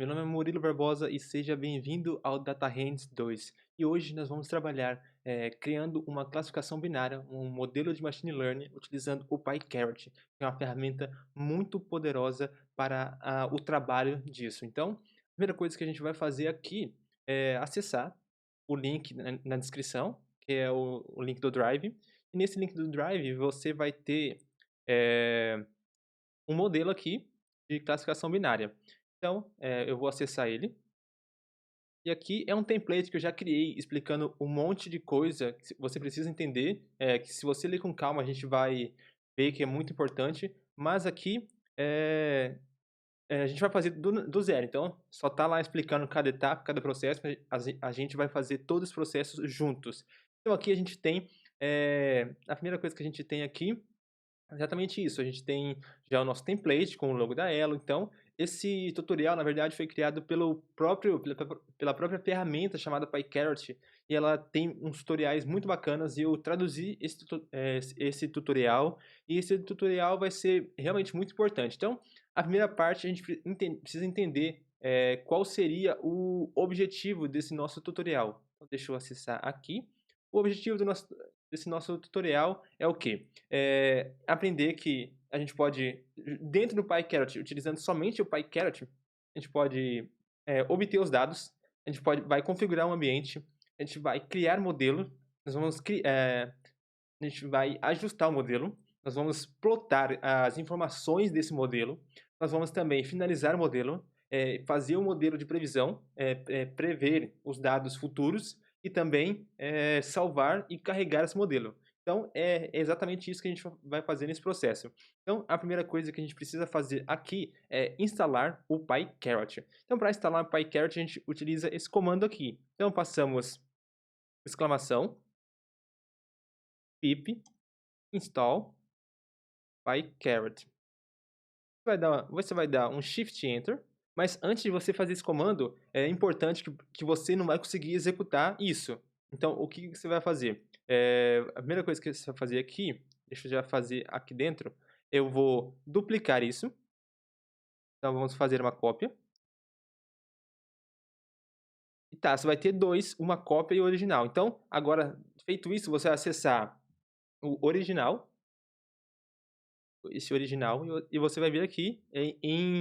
Meu nome é Murilo Barbosa e seja bem-vindo ao Data Hands 2. E hoje nós vamos trabalhar criando uma classificação binária, um modelo de machine learning utilizando o PyCarrot, que é uma ferramenta muito poderosa para o trabalho disso. Então, a primeira coisa que a gente vai fazer aqui é acessar o link na descrição, que é o link do Drive. E nesse link do Drive você vai ter eh, um modelo aqui de classificação binária. Então, eu vou acessar ele. E aqui é um template que eu já criei explicando um monte de coisa que você precisa entender, que se você ler com calma a gente vai ver que é muito importante, mas aqui a gente vai fazer do zero, então só tá lá explicando cada etapa, cada processo, a gente vai fazer todos os processos juntos. Então aqui a gente tem, a primeira coisa que a gente tem aqui exatamente isso, a gente tem já o nosso template com o logo da Elo, então esse tutorial na verdade foi criado pela própria ferramenta chamada PyCarrot, e ela tem uns tutoriais muito bacanas e eu traduzi esse tutorial, e esse tutorial vai ser realmente muito importante. Então, a primeira parte a gente precisa entender qual seria o objetivo desse nosso tutorial. Então, deixa eu acessar aqui. O objetivo desse nosso tutorial é o quê? Aprender que a gente pode, dentro do PyCarrot, utilizando somente o PyCarrot, a gente pode obter os dados, vai configurar um ambiente, a gente vai criar modelo, a gente vai ajustar o modelo, nós vamos plotar as informações desse modelo, nós vamos também finalizar o modelo, fazer o modelo de previsão, prever os dados futuros e também salvar e carregar esse modelo. Então, é exatamente isso que a gente vai fazer nesse processo. Então, a primeira coisa que a gente precisa fazer aqui é instalar o PyCarrot. Então, para instalar o PyCarrot, a gente utiliza esse comando aqui. Então, passamos exclamação, pip, install PyCarrot. Você vai dar um Shift Enter, mas antes de você fazer esse comando, é importante que você não vai conseguir executar isso. Então, o que você vai fazer? A primeira coisa que você vai fazer aqui, deixa eu já fazer aqui dentro, eu vou duplicar isso. Então, vamos fazer uma cópia. E tá, você vai ter dois, uma cópia e o original. Então, agora, feito isso, você vai acessar o original, esse original, e você vai vir aqui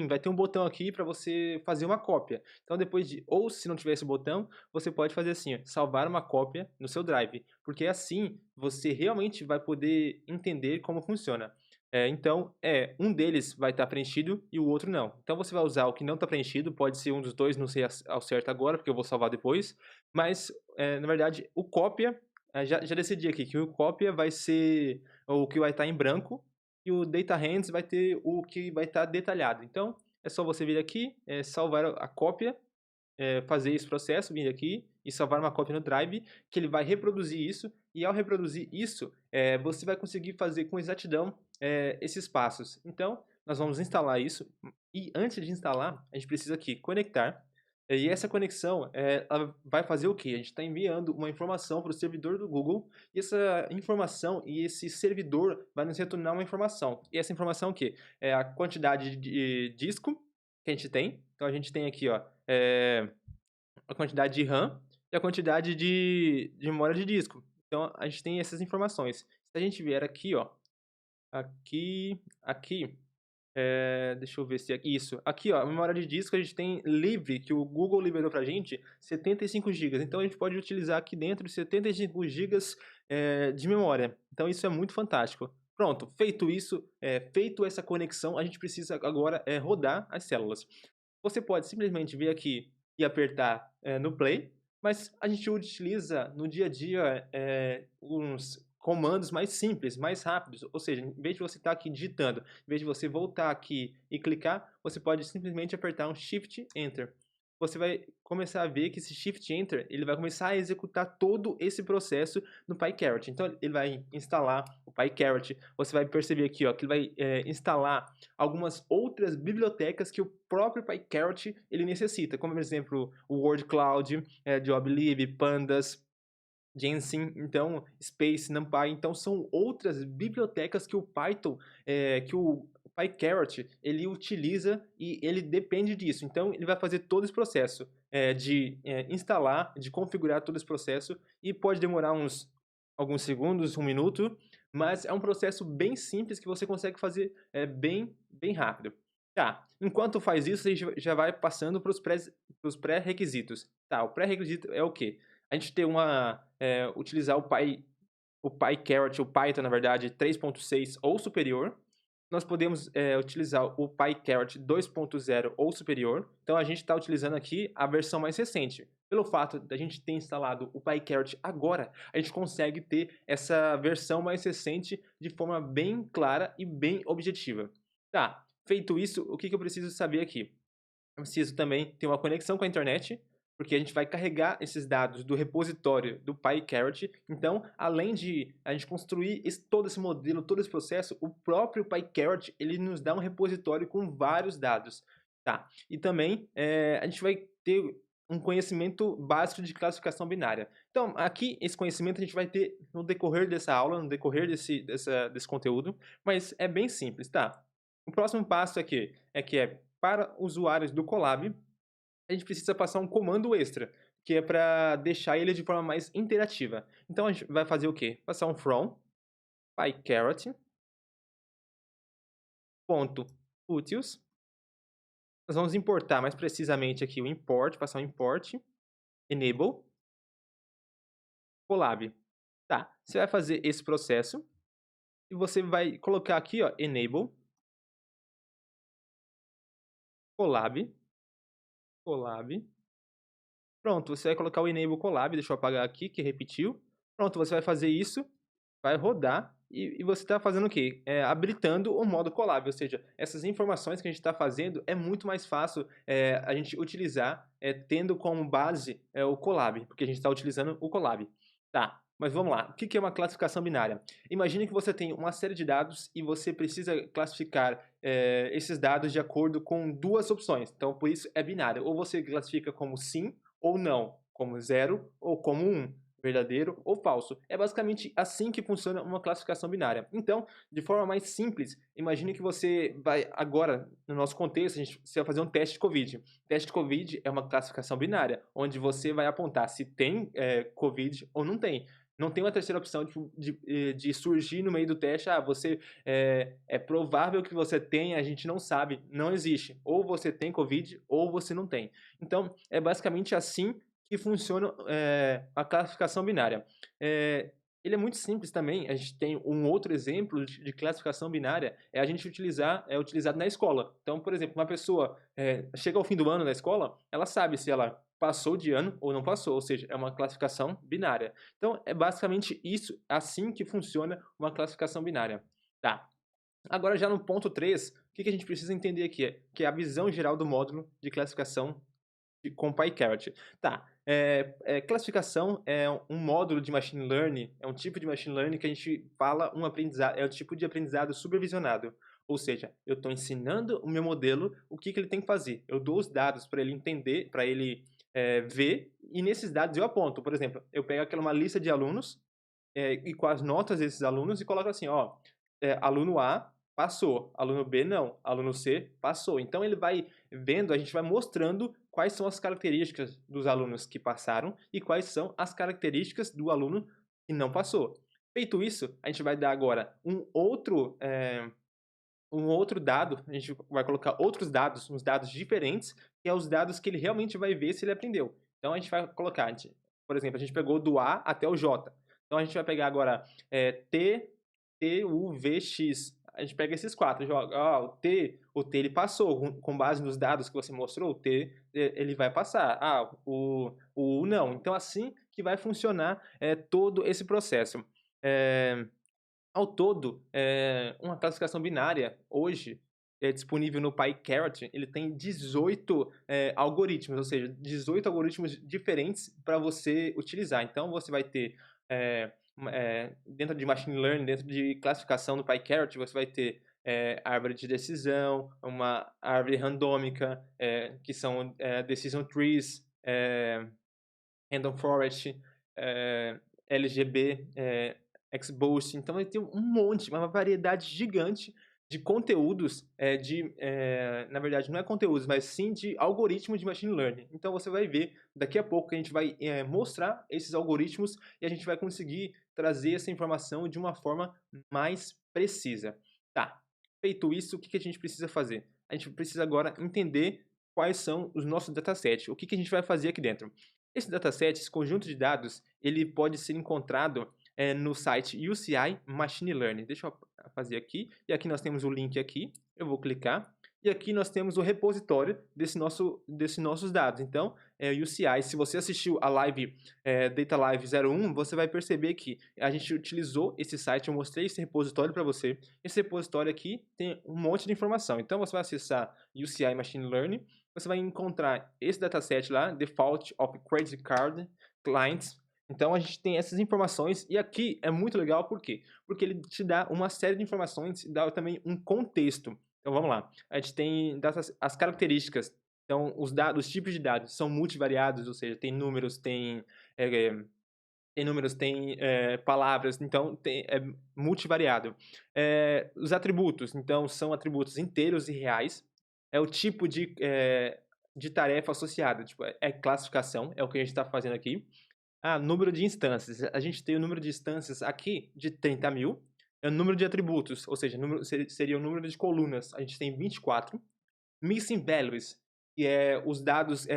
vai ter um botão aqui para você fazer uma cópia. Então depois ou se não tiver esse botão, você pode fazer assim, ó, salvar uma cópia no seu Drive, porque assim você realmente vai poder entender como funciona. Então, um deles vai estar preenchido e o outro não. Então você vai usar o que não está preenchido, pode ser um dos dois, não sei ao certo agora, porque eu vou salvar depois, mas na verdade o cópia, já decidi aqui que o cópia vai ser o que vai estar em branco, e o Data Hands vai ter o que vai estar detalhado. Então, é só você vir aqui, salvar a cópia, fazer esse processo, vir aqui e salvar uma cópia no Drive, que ele vai reproduzir isso, e ao reproduzir isso, você vai conseguir fazer com exatidão esses passos. Então, nós vamos instalar isso, e antes de instalar, a gente precisa aqui conectar, e essa conexão ela vai fazer o quê? A gente está enviando uma informação para o servidor do Google, e essa informação e esse servidor vai nos retornar uma informação. E essa informação é o quê? É a quantidade de disco que a gente tem. Então a gente tem aqui ó, a quantidade de RAM e a quantidade de memória de disco. Então a gente tem essas informações. Se a gente vier aqui, ó, aqui, deixa eu ver se é isso. Aqui, ó, a memória de disco a gente tem livre, que o Google liberou pra gente, 75 GB. Então a gente pode utilizar aqui dentro 75 GB de memória. Então isso é muito fantástico. Pronto, feito isso, feito essa conexão, a gente precisa agora rodar as células. Você pode simplesmente vir aqui e apertar no play, mas a gente utiliza no dia a dia uns comandos mais simples, mais rápidos, ou seja, em vez de você estar aqui digitando, em vez de você voltar aqui e clicar, você pode simplesmente apertar um Shift Enter. Você vai começar a ver que esse Shift Enter, ele vai começar a executar todo esse processo no PyCarrot. Então, ele vai instalar o PyCarrot, você vai perceber aqui ó, que ele vai instalar algumas outras bibliotecas que o próprio PyCarrot ele necessita, como por exemplo o Word Cloud, Joblib, Pandas, Jensen, então Space, NumPy, então são outras bibliotecas que o Python, que o PyCarrot, ele utiliza e ele depende disso. Então, ele vai fazer todo esse processo de instalar, de configurar todo esse processo e pode demorar alguns segundos, um minuto, mas é um processo bem simples que você consegue fazer bem rápido. Tá, enquanto faz isso, a gente já vai passando para os pré-requisitos. Tá, o pré-requisito é o quê? A gente tem utilizar o PyCarrot, o Python, na verdade, 3.6 ou superior. Nós podemos utilizar o PyCarrot 2.0 ou superior. Então, a gente está utilizando aqui a versão mais recente. Pelo fato da gente ter instalado o PyCarrot agora, a gente consegue ter essa versão mais recente de forma bem clara e bem objetiva. Tá, feito isso, o que eu preciso saber aqui? Eu preciso também ter uma conexão com a internet, porque a gente vai carregar esses dados do repositório do PyCarrot. Então, além de a gente construir todo esse modelo, todo esse processo, o próprio PyCarrot ele nos dá um repositório com vários dados. Tá? E também a gente vai ter um conhecimento básico de classificação binária. Então, aqui, esse conhecimento a gente vai ter no decorrer dessa aula, no decorrer desse conteúdo, mas é bem simples, tá? O próximo passo é para usuários do Colab, a gente precisa passar um comando extra, que é para deixar ele de forma mais interativa. Então a gente vai fazer o quê? Passar um from pycarrot.utils. Nós vamos importar mais precisamente aqui o import, passar um import enable Colab. Tá, você vai fazer esse processo e você vai colocar aqui, ó, enable Colab. Pronto, você vai colocar o enable Colab, deixa eu apagar aqui, que repetiu. Pronto, você vai fazer isso, vai rodar e você está fazendo o quê? Habilitando o modo Colab, ou seja, essas informações que a gente está fazendo é muito mais fácil a gente utilizar tendo como base o Colab, porque a gente está utilizando o Colab. Tá, mas vamos lá. O que é uma classificação binária? Imagine que você tem uma série de dados e você precisa classificar esses dados de acordo com duas opções. Então, por isso é binário. Ou você classifica como sim ou não, como zero ou como um, verdadeiro ou falso. É basicamente assim que funciona uma classificação binária. Então, de forma mais simples, imagine que você vai agora, no nosso contexto, você vai fazer um teste de COVID. O teste de COVID é uma classificação binária, onde você vai apontar se tem COVID ou não tem. Não tem uma terceira opção de surgir no meio do teste. Você é provável que você tenha, a gente não sabe, não existe. Ou você tem COVID ou você não tem. Então, é basicamente assim que funciona a classificação binária. Ele é muito simples também. A gente tem um outro exemplo de classificação binária, a gente utilizado na escola. Então, por exemplo, uma pessoa chega ao fim do ano na escola, ela sabe se ela passou de ano ou não passou, ou seja, é uma classificação binária. Então, é basicamente isso, assim que funciona uma classificação binária. Tá. Agora, já no ponto 3, o que a gente precisa entender aqui? Que é a visão geral do módulo de classificação com PyCarrot. Tá, classificação é um módulo de machine learning, é um tipo de machine learning que a gente fala é um tipo de aprendizado supervisionado. Ou seja, eu estou ensinando o meu modelo o que ele tem que fazer. Eu dou os dados para ele entender, para ele ver, e nesses dados eu aponto. Por exemplo, eu pego uma lista de alunos e com as notas desses alunos e coloco assim, ó, aluno A passou, aluno B não, aluno C passou. Então ele vai vendo, a gente vai mostrando quais são as características dos alunos que passaram e quais são as características do aluno que não passou. Feito isso, a gente vai dar agora um outro dado, a gente vai colocar outros dados, uns dados diferentes, que é os dados que ele realmente vai ver se ele aprendeu. Então a gente vai colocar, por exemplo, a gente pegou do A até o J. Então a gente vai pegar agora T, U, V, X. A gente pega esses quatro, joga, o T ele passou, com base nos dados que você mostrou, o T ele vai passar, o U não. Então assim que vai funcionar todo esse processo. Ao todo, uma classificação binária hoje é disponível no PyCarrot, ele tem 18 algoritmos, ou seja, 18 algoritmos diferentes para você utilizar. Então, você vai ter, dentro de Machine Learning, dentro de classificação no PyCarrot, você vai ter árvore de decisão, uma árvore randômica, que são Decision Trees, Random Forest, LGB, XBoost. Então ele tem um monte, uma variedade gigante de conteúdos, na verdade não é conteúdos, mas sim de algoritmos de machine learning. Então você vai ver daqui a pouco que a gente vai mostrar esses algoritmos e a gente vai conseguir trazer essa informação de uma forma mais precisa. Tá, feito isso, o que que a gente precisa fazer? A gente precisa agora entender quais são os nossos datasets. O que que a gente vai fazer aqui dentro? Esse dataset, esse conjunto de dados, ele pode ser encontrado no site UCI Machine Learning. Deixa eu fazer aqui. E aqui nós temos o link aqui. Eu vou clicar. E aqui nós temos o repositório desses nossos dados. Então, UCI, se você assistiu a live Data Live 01, você vai perceber que a gente utilizou esse site, eu mostrei esse repositório para você. Esse repositório aqui tem um monte de informação. Então, você vai acessar UCI Machine Learning, você vai encontrar esse dataset lá, Default of Credit Card Clients. Então, a gente tem essas informações e aqui é muito legal, por quê? Porque ele te dá uma série de informações e dá também um contexto. Então, vamos lá. A gente tem as características. Então, os tipos de dados são multivariados, ou seja, tem números, tem palavras, então é multivariado. Os atributos, então, são atributos inteiros e reais. É o tipo de tarefa associada, tipo, é classificação, é o que a gente está fazendo aqui. Número de instâncias. A gente tem o número de instâncias aqui de 30.000. É o número de atributos, ou seja, seria o número de colunas. A gente tem 24. Missing values, que é os dados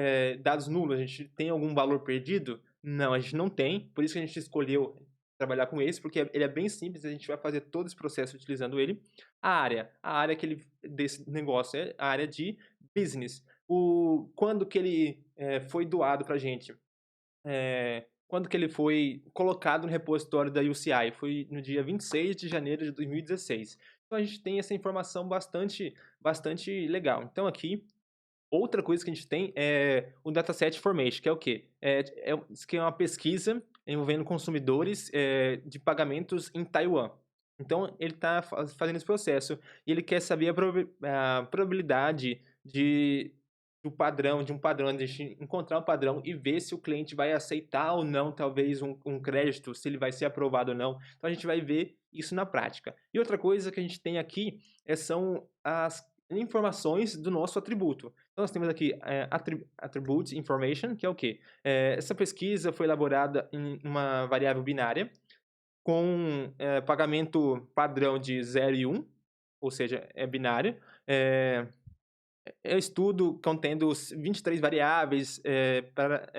nulos. A gente tem algum valor perdido? Não, a gente não tem. Por isso que a gente escolheu trabalhar com esse, porque ele é bem simples. A gente vai fazer todo esse processo utilizando ele. A área desse negócio é a área de business. Quando que ele foi doado para a gente? Quando que ele foi colocado no repositório da UCI? Foi no dia 26 de janeiro de 2016. Então a gente tem essa informação bastante legal. Então aqui, outra coisa que a gente tem é o Dataset Formation, que é o quê? Isso aqui é uma pesquisa envolvendo consumidores de pagamentos em Taiwan. Então ele está fazendo esse processo e ele quer saber a probabilidade de um padrão, de a gente encontrar um padrão e ver se o cliente vai aceitar ou não, talvez, um crédito, se ele vai ser aprovado ou não. Então, a gente vai ver isso na prática. E outra coisa que a gente tem aqui são as informações do nosso atributo. Então, nós temos aqui Attribute Information, que é o quê? Essa pesquisa foi elaborada em uma variável binária com pagamento padrão de 0 e 1, ou seja, é binário. Eu estudo contendo 23 variáveis para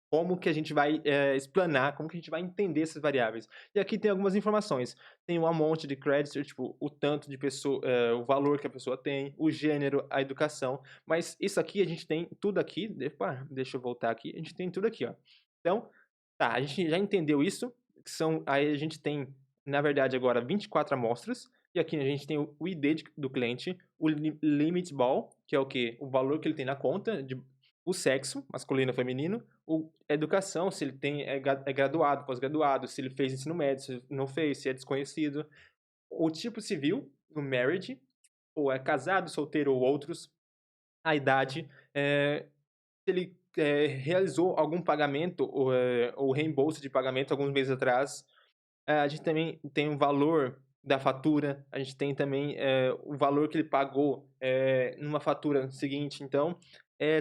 como que a gente vai explanar, como que a gente vai entender essas variáveis. E aqui tem algumas informações. Tem um amount de crédito, tipo, o tanto de pessoa, o valor que a pessoa tem, o gênero, a educação. Mas isso aqui, a gente tem tudo aqui. Deixa eu voltar aqui. A gente tem tudo aqui, ó. Então, tá, a gente já entendeu isso. Aí a gente tem, na verdade, agora 24 amostras. E aqui a gente tem o ID do cliente, o limit ball, que é o quê? O valor que ele tem na conta, o sexo, masculino ou feminino, a educação, se ele é graduado, pós-graduado, se ele fez ensino médio, se não fez, se é desconhecido, o tipo civil, o marriage, ou é casado, solteiro ou outros, a idade, se ele realizou algum pagamento ou reembolso de pagamento alguns meses atrás. A gente também tem o valor da fatura, a gente tem também o valor que ele pagou numa fatura seguinte. Então,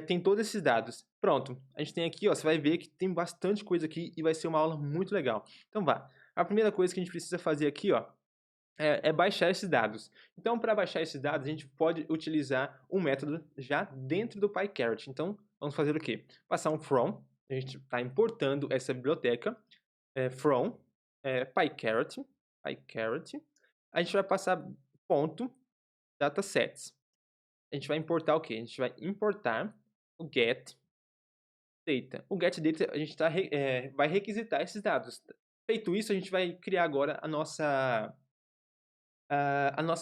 tem todos esses dados. Pronto, a gente tem aqui, ó, você vai ver que tem bastante coisa aqui e vai ser uma aula muito legal. Então, vá. A primeira coisa que a gente precisa fazer aqui, ó, é baixar esses dados. Então, para baixar esses dados, a gente pode utilizar um método já dentro do PyCarrot. Então, vamos fazer o quê? Passar um from, a gente está importando essa biblioteca, from, PyCarrot, a gente vai passar ponto datasets. A gente vai importar o quê? A gente vai importar o get data. O get data, a gente vai requisitar esses dados. Feito isso, a gente vai criar agora a nossa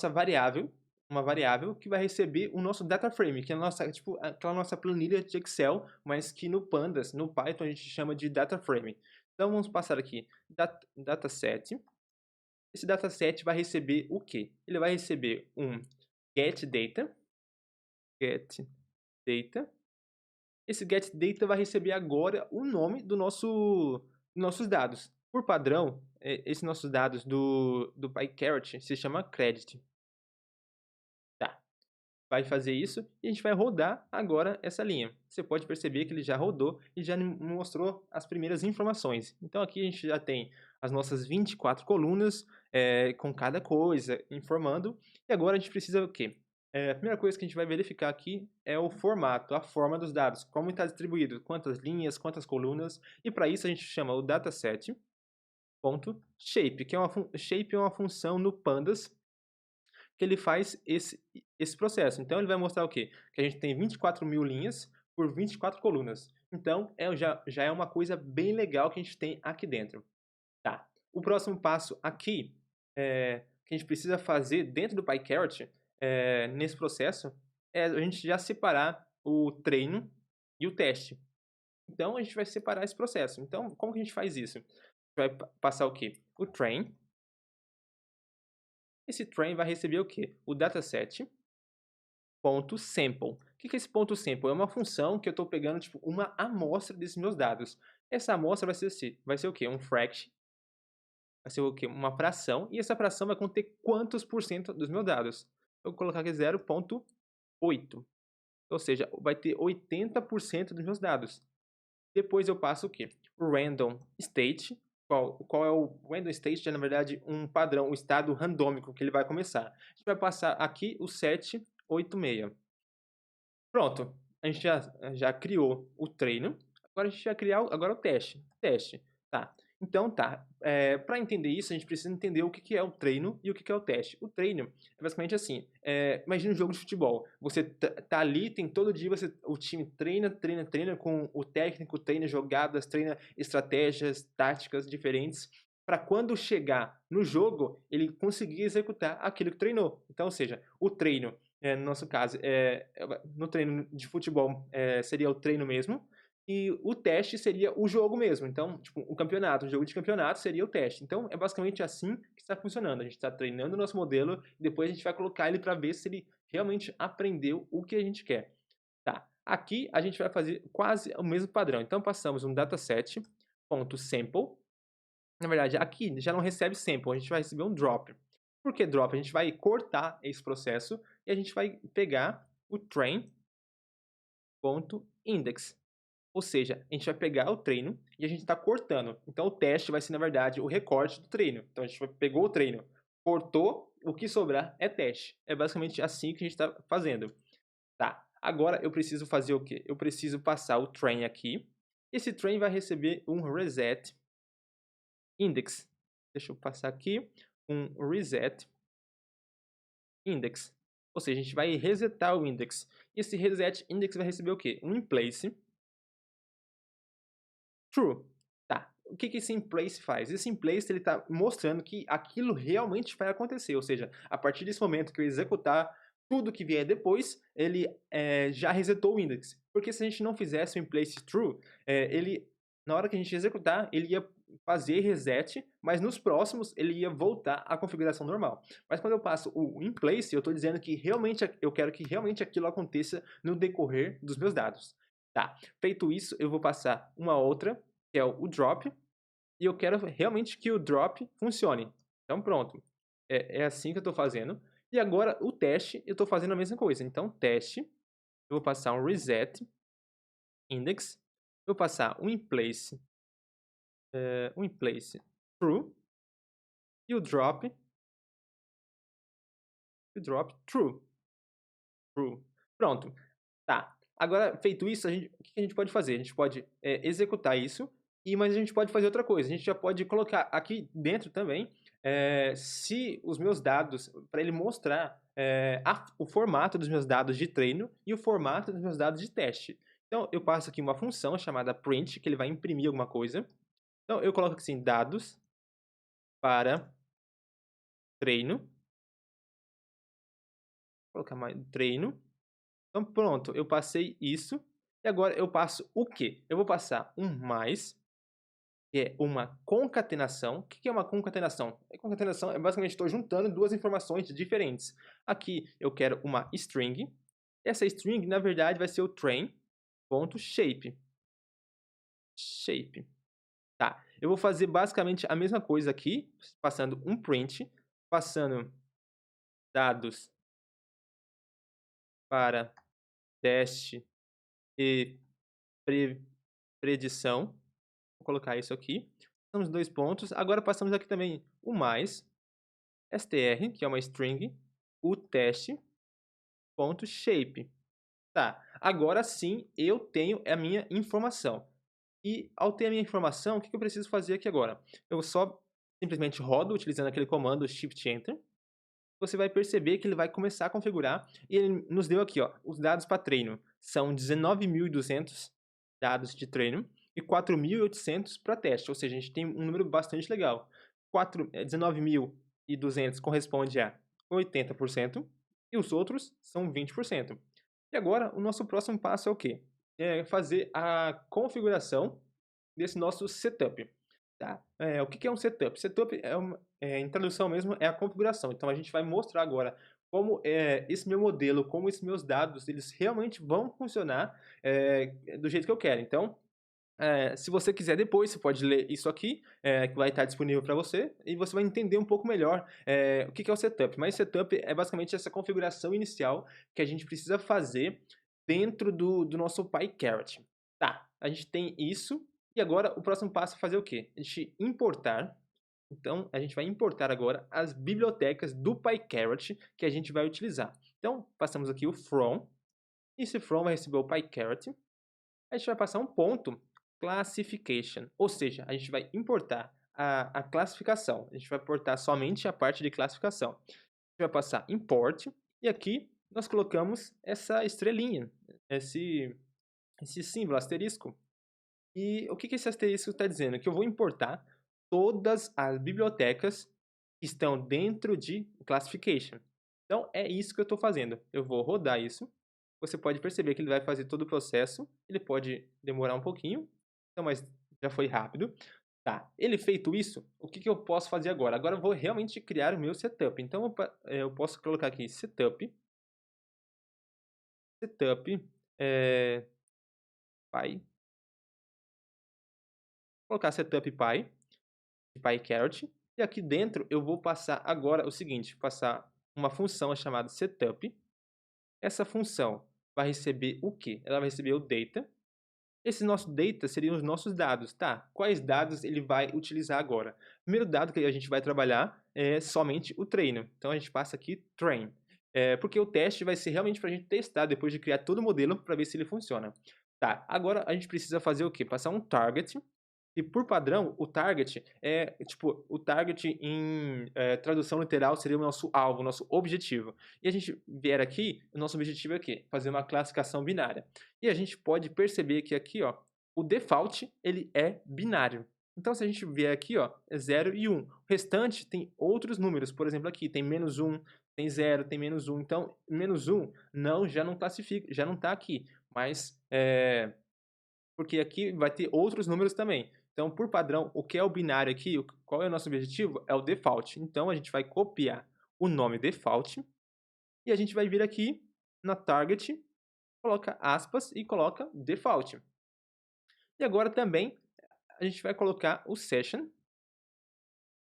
variável, uma variável que vai receber o nosso data frame, que é tipo, aquela nossa planilha de Excel, mas que no Pandas, no Python, a gente chama de data frame. Então, vamos passar aqui, dataset. Esse dataset vai receber o quê? Ele vai receber um getData. Esse getData vai receber agora o nome dos nossos dados. Por padrão, esses nossos dados do PyCarrot se chama credit. vai fazer isso e a gente vai rodar agora essa linha. Você pode perceber que ele já rodou e já mostrou as primeiras informações. Então aqui a gente já tem as nossas 24 colunas com cada coisa informando. E agora a gente precisa o quê? A primeira coisa que a gente vai verificar aqui é o formato, a forma dos dados, como está distribuído, quantas linhas, quantas colunas. E para isso a gente chama o dataset.shape, que shape é uma função no Pandas que ele faz esse processo. Então, ele vai mostrar o quê? Que a gente tem 24.000 linhas por 24 colunas. Então, já é uma coisa bem legal que a gente tem aqui dentro. Tá. O próximo passo aqui, que a gente precisa fazer dentro do PyCarrot, nesse processo, é a gente já separar o treino e o teste. Então, a gente vai separar esse processo. Então, como que a gente faz isso? A gente vai passar o quê? O train. Esse train vai receber o quê? O dataset.sample. O que é esse ponto sample? É uma função que eu estou pegando tipo, uma amostra desses meus dados. Essa amostra vai ser o quê? Um fraction. Vai ser o quê? Uma fração. E essa fração vai conter quantos por cento dos meus dados? Eu vou colocar aqui 0,8. Ou seja, vai ter 80% dos meus dados. Depois eu passo o quê? O random state. Qual é o random state? É, na verdade, um padrão, um estado randômico que ele vai começar. A gente vai passar aqui o 786. Pronto. A gente já criou o treino. Agora a gente vai criar agora o teste. Teste. Tá. Então tá. Para entender isso, a gente precisa entender o que é o treino e o que é o teste. O treino é basicamente assim. Imagina um jogo de futebol. Você tá ali, tem todo dia, o time treina com o técnico, treina jogadas, treina estratégias, táticas diferentes, para quando chegar no jogo, ele conseguir executar aquilo que treinou. Então, ou seja, o treino no nosso caso, no treino de futebol seria o treino mesmo, e o teste seria o jogo mesmo. Então, tipo, o jogo de campeonato seria o teste. Então, é basicamente assim que está funcionando. A gente está treinando o nosso modelo e depois a gente vai colocar ele para ver se ele realmente aprendeu o que a gente quer. Tá. Aqui a gente vai fazer quase o mesmo padrão. Então, passamos um dataset.sample. Na verdade, aqui já não recebe sample, a gente vai receber um drop. Por que drop? A gente vai cortar esse processo e a gente vai pegar o train.index. Ou seja, a gente vai pegar o treino e a gente está cortando. Então, o teste vai ser, na verdade, o recorte do treino. Então, a gente pegou o treino, cortou, o que sobrar é teste. É basicamente assim que a gente está fazendo. Tá. Agora, eu preciso fazer o quê? Eu preciso passar o train aqui. Esse train vai receber um reset index. Deixa eu passar aqui. Um reset index. Ou seja, a gente vai resetar o index. E esse reset index vai receber o quê? Um inplace true. Tá. O que esse inplace faz? Esse inplace ele está mostrando que aquilo realmente vai acontecer. Ou seja, a partir desse momento que eu executar tudo que vier depois, ele já resetou o index. Porque se a gente não fizesse o inplace true, na hora que a gente executar, ele ia fazer reset, mas nos próximos ele ia voltar à configuração normal. Mas quando eu passo o inplace, eu estou dizendo que realmente eu quero que realmente aquilo aconteça no decorrer dos meus dados. Tá. Feito isso, eu vou passar uma outra, que é o drop, e eu quero realmente que o drop funcione. Então pronto. É assim que eu estou fazendo. E agora o teste, eu estou fazendo a mesma coisa. Então teste, eu vou passar um reset index, eu vou passar um inplace true e o drop true. True. Pronto. Tá. Agora, feito isso, o que a gente pode fazer? A gente pode executar isso, mas a gente pode fazer outra coisa. A gente já pode colocar aqui dentro também, se os meus dados, para ele mostrar o formato dos meus dados de treino e o formato dos meus dados de teste. Então, eu passo aqui uma função chamada print, que ele vai imprimir alguma coisa. Então, eu coloco assim, dados para treino. Vou colocar mais treino. Então, pronto, eu passei isso. E agora eu passo o quê? Eu vou passar um mais, que é uma concatenação. O que é uma concatenação? A concatenação é basicamente estou juntando duas informações diferentes. Aqui eu quero uma string. Essa string, na verdade, vai ser o train.shape. Shape. Tá. Eu vou fazer basicamente a mesma coisa aqui, passando um print, passando dados para teste e pre predição. Vou colocar isso aqui. São os 2 pontos. Agora passamos aqui também o mais, str, que é uma string, o teste.shape. Tá, agora sim eu tenho a minha informação. E ao ter a minha informação, o que eu preciso fazer aqui agora? Eu só simplesmente rodo utilizando aquele comando Shift Enter. Você vai perceber que ele vai começar a configurar e ele nos deu aqui, ó, os dados para treino. São 19.200 dados de treino e 4.800 para teste, ou seja, a gente tem um número bastante legal. 19.200 corresponde a 80% e os outros são 20%. E agora o nosso próximo passo é o quê? É fazer a configuração desse nosso setup. Tá? O que é um setup? Setup em tradução mesmo, é a configuração. Então a gente vai mostrar agora como esse meu modelo, como esses meus dados, eles realmente vão funcionar do jeito que eu quero. Então, se você quiser depois, você pode ler isso aqui, que vai estar disponível para você, e você vai entender um pouco melhor o que é o setup. Mas setup é basicamente essa configuração inicial que a gente precisa fazer dentro do nosso PyCarrot. Tá, a gente tem isso, e agora o próximo passo é fazer o quê? A gente importar. Então, a gente vai importar agora as bibliotecas do PyCarrot que a gente vai utilizar. Então, passamos aqui o from, e esse from vai receber o PyCarrot. A gente vai passar um ponto classification, ou seja, a gente vai importar a classificação. A gente vai importar somente a parte de classificação. A gente vai passar import, e aqui nós colocamos essa estrelinha, esse símbolo, asterisco. E o que esse asterisco está dizendo? Que eu vou importar todas as bibliotecas que estão dentro de classification. Então, é isso que eu estou fazendo. Eu vou rodar isso. Você pode perceber que ele vai fazer todo o processo. Ele pode demorar um pouquinho, então, mas já foi rápido. Tá, ele feito isso, o que eu posso fazer agora? Agora eu vou realmente criar o meu setup. Então, eu posso colocar aqui setup, py, colocar setup PyCarrot, e aqui dentro eu vou passar agora o seguinte, passar uma função chamada setup. Essa função vai receber o quê? Ela vai receber o data. Esse nosso data seriam os nossos dados, tá? Quais dados ele vai utilizar agora? O primeiro dado que a gente vai trabalhar é somente o treino. Então a gente passa aqui train. Porque o teste vai ser realmente para a gente testar depois de criar todo o modelo para ver se ele funciona. Tá, agora a gente precisa fazer o quê? Passar um target. E por padrão, o target tipo, o target em tradução literal seria o nosso alvo, o nosso objetivo. E a gente vier aqui, o nosso objetivo é o quê? Fazer uma classificação binária. E a gente pode perceber que aqui, ó, o default, ele é binário. Então, se a gente vier aqui, ó, é 0 e 1. O restante tem outros números. Por exemplo, aqui tem -1, tem 0, tem -1. Então, -1 já não classifica, já não está aqui. Mas, porque aqui vai ter outros números também. Então, por padrão, o que é o binário aqui, qual é o nosso objetivo? É o default. Então, a gente vai copiar o nome default e a gente vai vir aqui na target, coloca aspas e coloca default. E agora também a gente vai colocar o session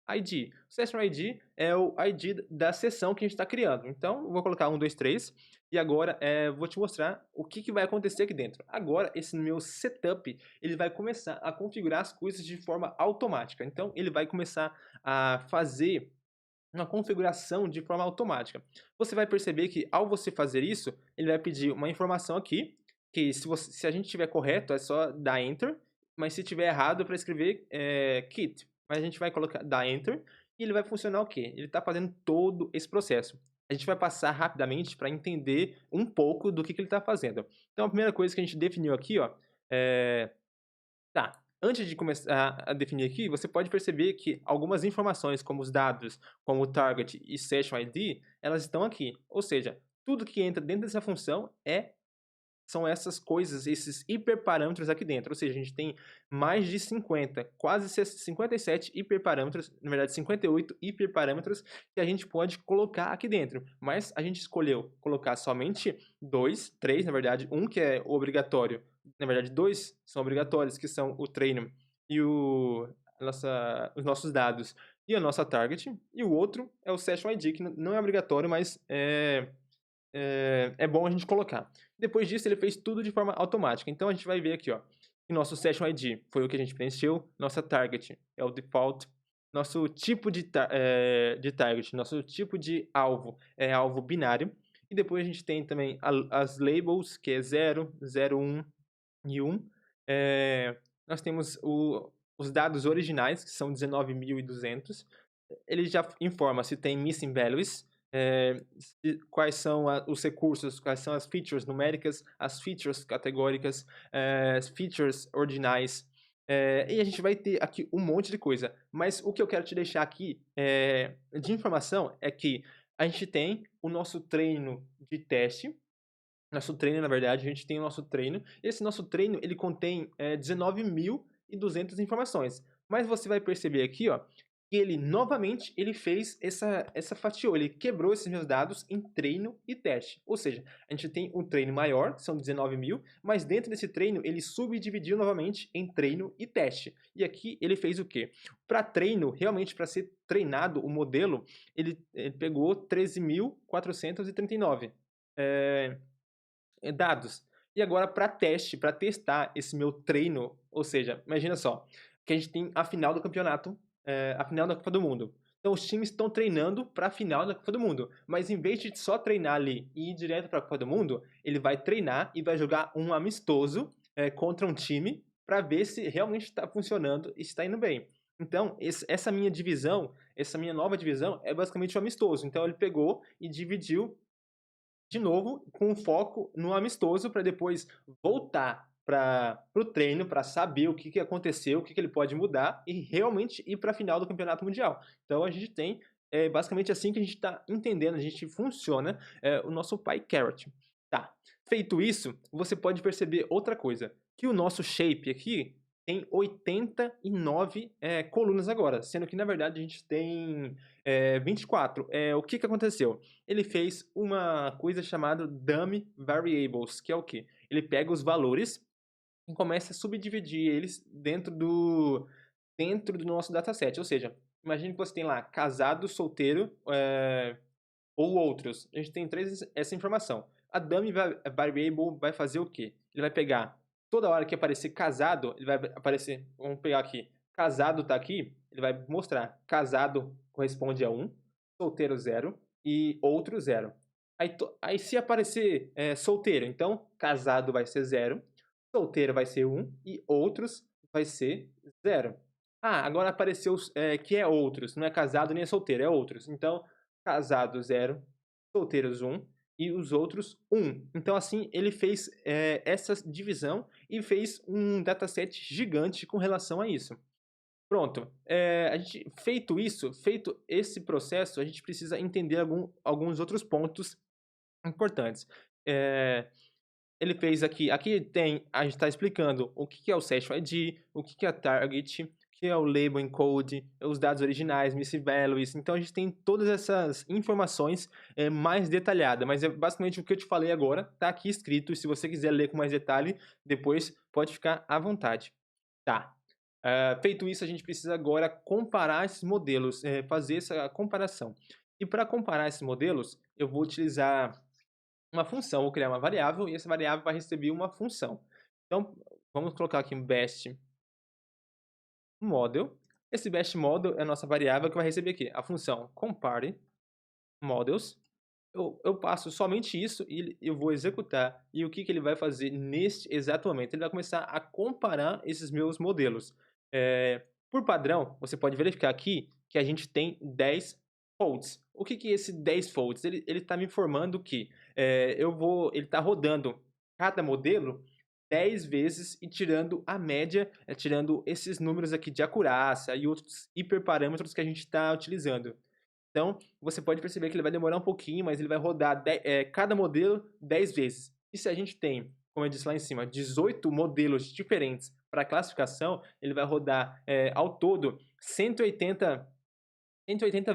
ID. O Session ID é o ID da sessão que a gente está criando. Então, eu vou colocar 1, 2, 3 e agora vou te mostrar o que vai acontecer aqui dentro. Agora, esse meu setup, ele vai começar a configurar as coisas de forma automática. Então, ele vai começar a fazer uma configuração de forma automática. Você vai perceber que ao você fazer isso, ele vai pedir uma informação aqui, que se a gente tiver correto, é só dar Enter, mas se tiver errado, é para escrever Kit. Mas a gente vai colocar, dar Enter, e ele vai funcionar o quê? Ele está fazendo todo esse processo. A gente vai passar rapidamente para entender um pouco do que ele está fazendo. Então, a primeira coisa que a gente definiu aqui, ó, tá, antes de começar a definir aqui, você pode perceber que algumas informações, como os dados, como o target e session ID, elas estão aqui. Ou seja, tudo que entra dentro dessa função são essas coisas, esses hiperparâmetros aqui dentro. Ou seja, a gente tem mais de 50, quase 57 hiperparâmetros, na verdade 58 hiperparâmetros que a gente pode colocar aqui dentro. Mas a gente escolheu colocar somente 2, 3, na verdade, um que é obrigatório, na verdade 2 são obrigatórios, que são o treino e os nossos dados e a nossa target, e o outro é o Session ID, que não é obrigatório, mas é bom a gente colocar. Depois disso, ele fez tudo de forma automática. Então, a gente vai ver aqui, ó, que nosso Session ID foi o que a gente preencheu, nossa target é o default, nosso tipo de target, nosso tipo de alvo é alvo binário, e depois a gente tem também as labels, que é 0, 0, 1 e 1. Nós temos os dados originais, que são 19.200. Ele já informa se tem missing values, quais são os recursos, quais são as features numéricas, as features categóricas, as features ordinais. E a gente vai ter aqui um monte de coisa. Mas o que eu quero te deixar aqui de informação é que a gente tem o nosso treino de teste. Nosso treino, na verdade, a gente tem o nosso treino. Esse nosso treino, ele contém 19.200 informações. Mas você vai perceber aqui, ó, que ele, novamente, ele fez essa fatiou. Ele quebrou esses meus dados em treino e teste. Ou seja, a gente tem um treino maior, que são 19.000, mas dentro desse treino, ele subdividiu novamente em treino e teste. E aqui ele fez o quê? Para treino, realmente, para ser treinado o modelo, ele pegou 13.439. Dados. E agora para teste, para testar esse meu treino, ou seja, imagina só, que a gente tem a final do campeonato, a final da Copa do Mundo. Então os times estão treinando para a final da Copa do Mundo, mas em vez de só treinar ali e ir direto para a Copa do Mundo, ele vai treinar e vai jogar um amistoso contra um time para ver se realmente está funcionando e está indo bem. Então, essa minha divisão, essa minha nova divisão é basicamente um amistoso. Então ele pegou e dividiu de novo, com foco no amistoso, para depois voltar para o treino, para saber o que aconteceu, o que ele pode mudar e realmente ir para a final do campeonato mundial. Então a gente tem basicamente assim que a gente está entendendo, a gente funciona o nosso PyCarrot. Tá. Feito isso, você pode perceber outra coisa, que o nosso shape aqui tem 89 colunas agora, sendo que na verdade a gente tem 24. O que aconteceu? Ele fez uma coisa chamada Dummy Variables, que é o quê? Ele pega os valores e começa a subdividir eles dentro do nosso dataset. Ou seja, imagine que você tem lá casado, solteiro ou outros. A gente tem essa informação. A Dummy Variable vai fazer o quê? Ele vai pegar toda hora que aparecer casado, ele vai aparecer, vamos pegar aqui, casado está aqui, ele vai mostrar casado corresponde a 1, solteiro 0 e outro 0. Aí se aparecer solteiro, então casado vai ser 0, solteiro vai ser 1 e outros vai ser 0. Ah, agora apareceu que é outros, não é casado nem é solteiro, é outros. Então, casado 0, solteiros 1 e os outros 1. Então, assim, ele fez essa divisão e fez um dataset gigante com relação a isso. Pronto. Feito isso, feito esse processo, a gente precisa entender alguns outros pontos importantes. Ele fez aqui tem, a gente está explicando o que é o Session ID, o que é a Target, o que é o Label Encode, os dados originais, Missing Values. Então a gente tem todas essas informações mais detalhadas, mas é basicamente o que eu te falei agora, está aqui escrito, e se você quiser ler com mais detalhe, depois pode ficar à vontade. Tá. Feito isso, a gente precisa agora comparar esses modelos, fazer essa comparação. E para comparar esses modelos, eu vou utilizar uma função, vou criar uma variável e essa variável vai receber uma função. Então, vamos colocar aqui um best model. Esse best model é a nossa variável que vai receber aqui a função compare models. Eu passo somente isso e eu vou executar. E o que ele vai fazer neste exato momento? Ele vai começar a comparar esses meus modelos. Por padrão, você pode verificar aqui que a gente tem 10 folds. O que é esse 10 folds? Ele está me informando que ele está rodando cada modelo 10 vezes e tirando a média, tirando esses números aqui de acurácia e outros hiperparâmetros que a gente está utilizando. Então, você pode perceber que ele vai demorar um pouquinho, mas ele vai rodar cada modelo 10 vezes. E se a gente tem, como eu disse lá em cima, 18 modelos diferentes para classificação, ele vai rodar ao todo 180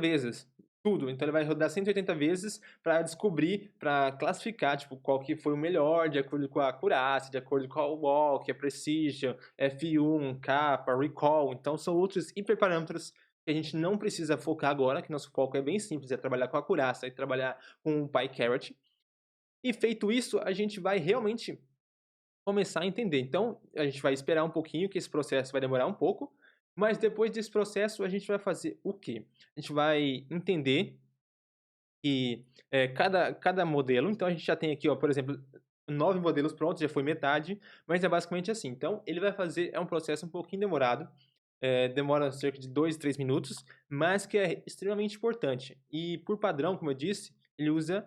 vezes tudo. Então ele vai rodar 180 vezes para descobrir, para classificar, tipo, qual que foi o melhor, de acordo com a acurácia, de acordo com o walk, a precision, F1, capa, recall. Então são outros hiperparâmetros que a gente não precisa focar agora, que nosso foco é bem simples, é trabalhar com a acurácia e trabalhar com o PyCarrot. E feito isso, a gente vai realmente começar a entender. Então, a gente vai esperar um pouquinho, que esse processo vai demorar um pouco, mas depois desse processo a gente vai fazer o quê? A gente vai entender que cada modelo, então a gente já tem aqui, ó, por exemplo, 9 modelos prontos, já foi metade, mas é basicamente assim. Então, ele vai fazer, é um processo um pouquinho demorado, demora cerca de 2, 3 minutos, mas que é extremamente importante. E por padrão, como eu disse, ele usa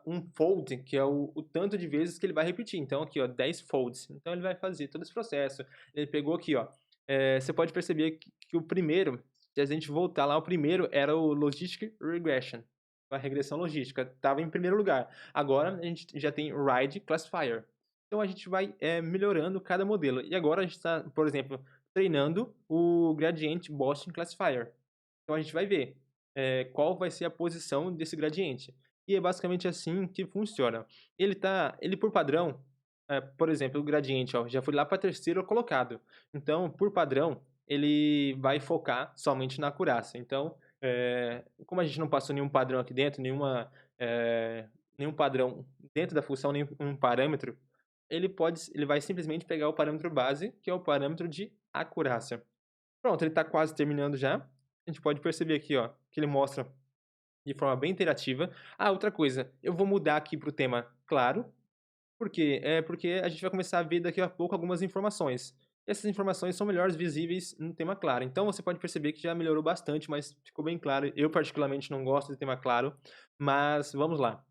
um fold, que é o tanto de vezes que ele vai repetir. Então, aqui, ó, 10 folds. Então, ele vai fazer todo esse processo. Ele pegou aqui, ó. Você pode perceber que o primeiro, se a gente voltar lá, o primeiro era o Logistic Regression, a regressão logística. Estava em primeiro lugar. Agora, a gente já tem RIDE Classifier. Então, a gente vai melhorando cada modelo. E agora a gente está, por exemplo, treinando o Gradient Boston Classifier. Então a gente vai ver qual vai ser a posição desse gradiente. E é basicamente assim que funciona. Ele por padrão, por exemplo, o gradiente ó, já foi lá para terceiro colocado. Então, por padrão, ele vai focar somente na acurácia. Então, como a gente não passou nenhum padrão aqui dentro, nenhum padrão dentro da função, nenhum parâmetro, ele vai simplesmente pegar o parâmetro base, que é o parâmetro de acurácia. Pronto, ele está quase terminando já. A gente pode perceber aqui, ó, que ele mostra de forma bem interativa. Ah, outra coisa, eu vou mudar aqui para o tema claro, porque a gente vai começar a ver daqui a pouco algumas informações. Essas informações são melhores visíveis no tema claro. Então você pode perceber que já melhorou bastante, mas ficou bem claro. Eu particularmente não gosto de tema claro, mas vamos lá.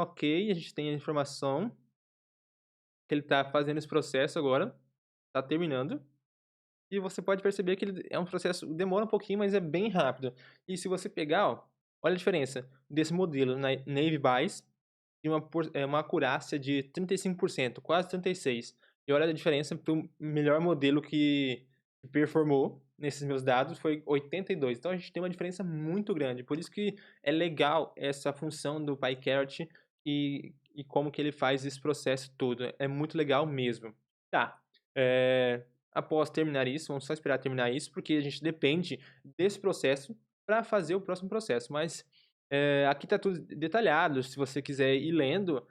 Ok, a gente tem a informação que ele está fazendo esse processo agora, está terminando. E você pode perceber que ele é um processo, demora um pouquinho, mas é bem rápido. E se você pegar, ó, olha a diferença desse modelo na Navy Buys de uma acurácia de 35%, quase 36%. E olha a diferença para o melhor modelo que performou nesses meus dados foi 82. Então a gente tem uma diferença muito grande. Por isso que é legal essa função do PyCaret e como que ele faz esse processo todo. É muito legal mesmo. Tá. Após terminar isso, vamos só esperar terminar isso, porque a gente depende desse processo para fazer o próximo processo. Mas aqui está tudo detalhado. Se você quiser ir lendo,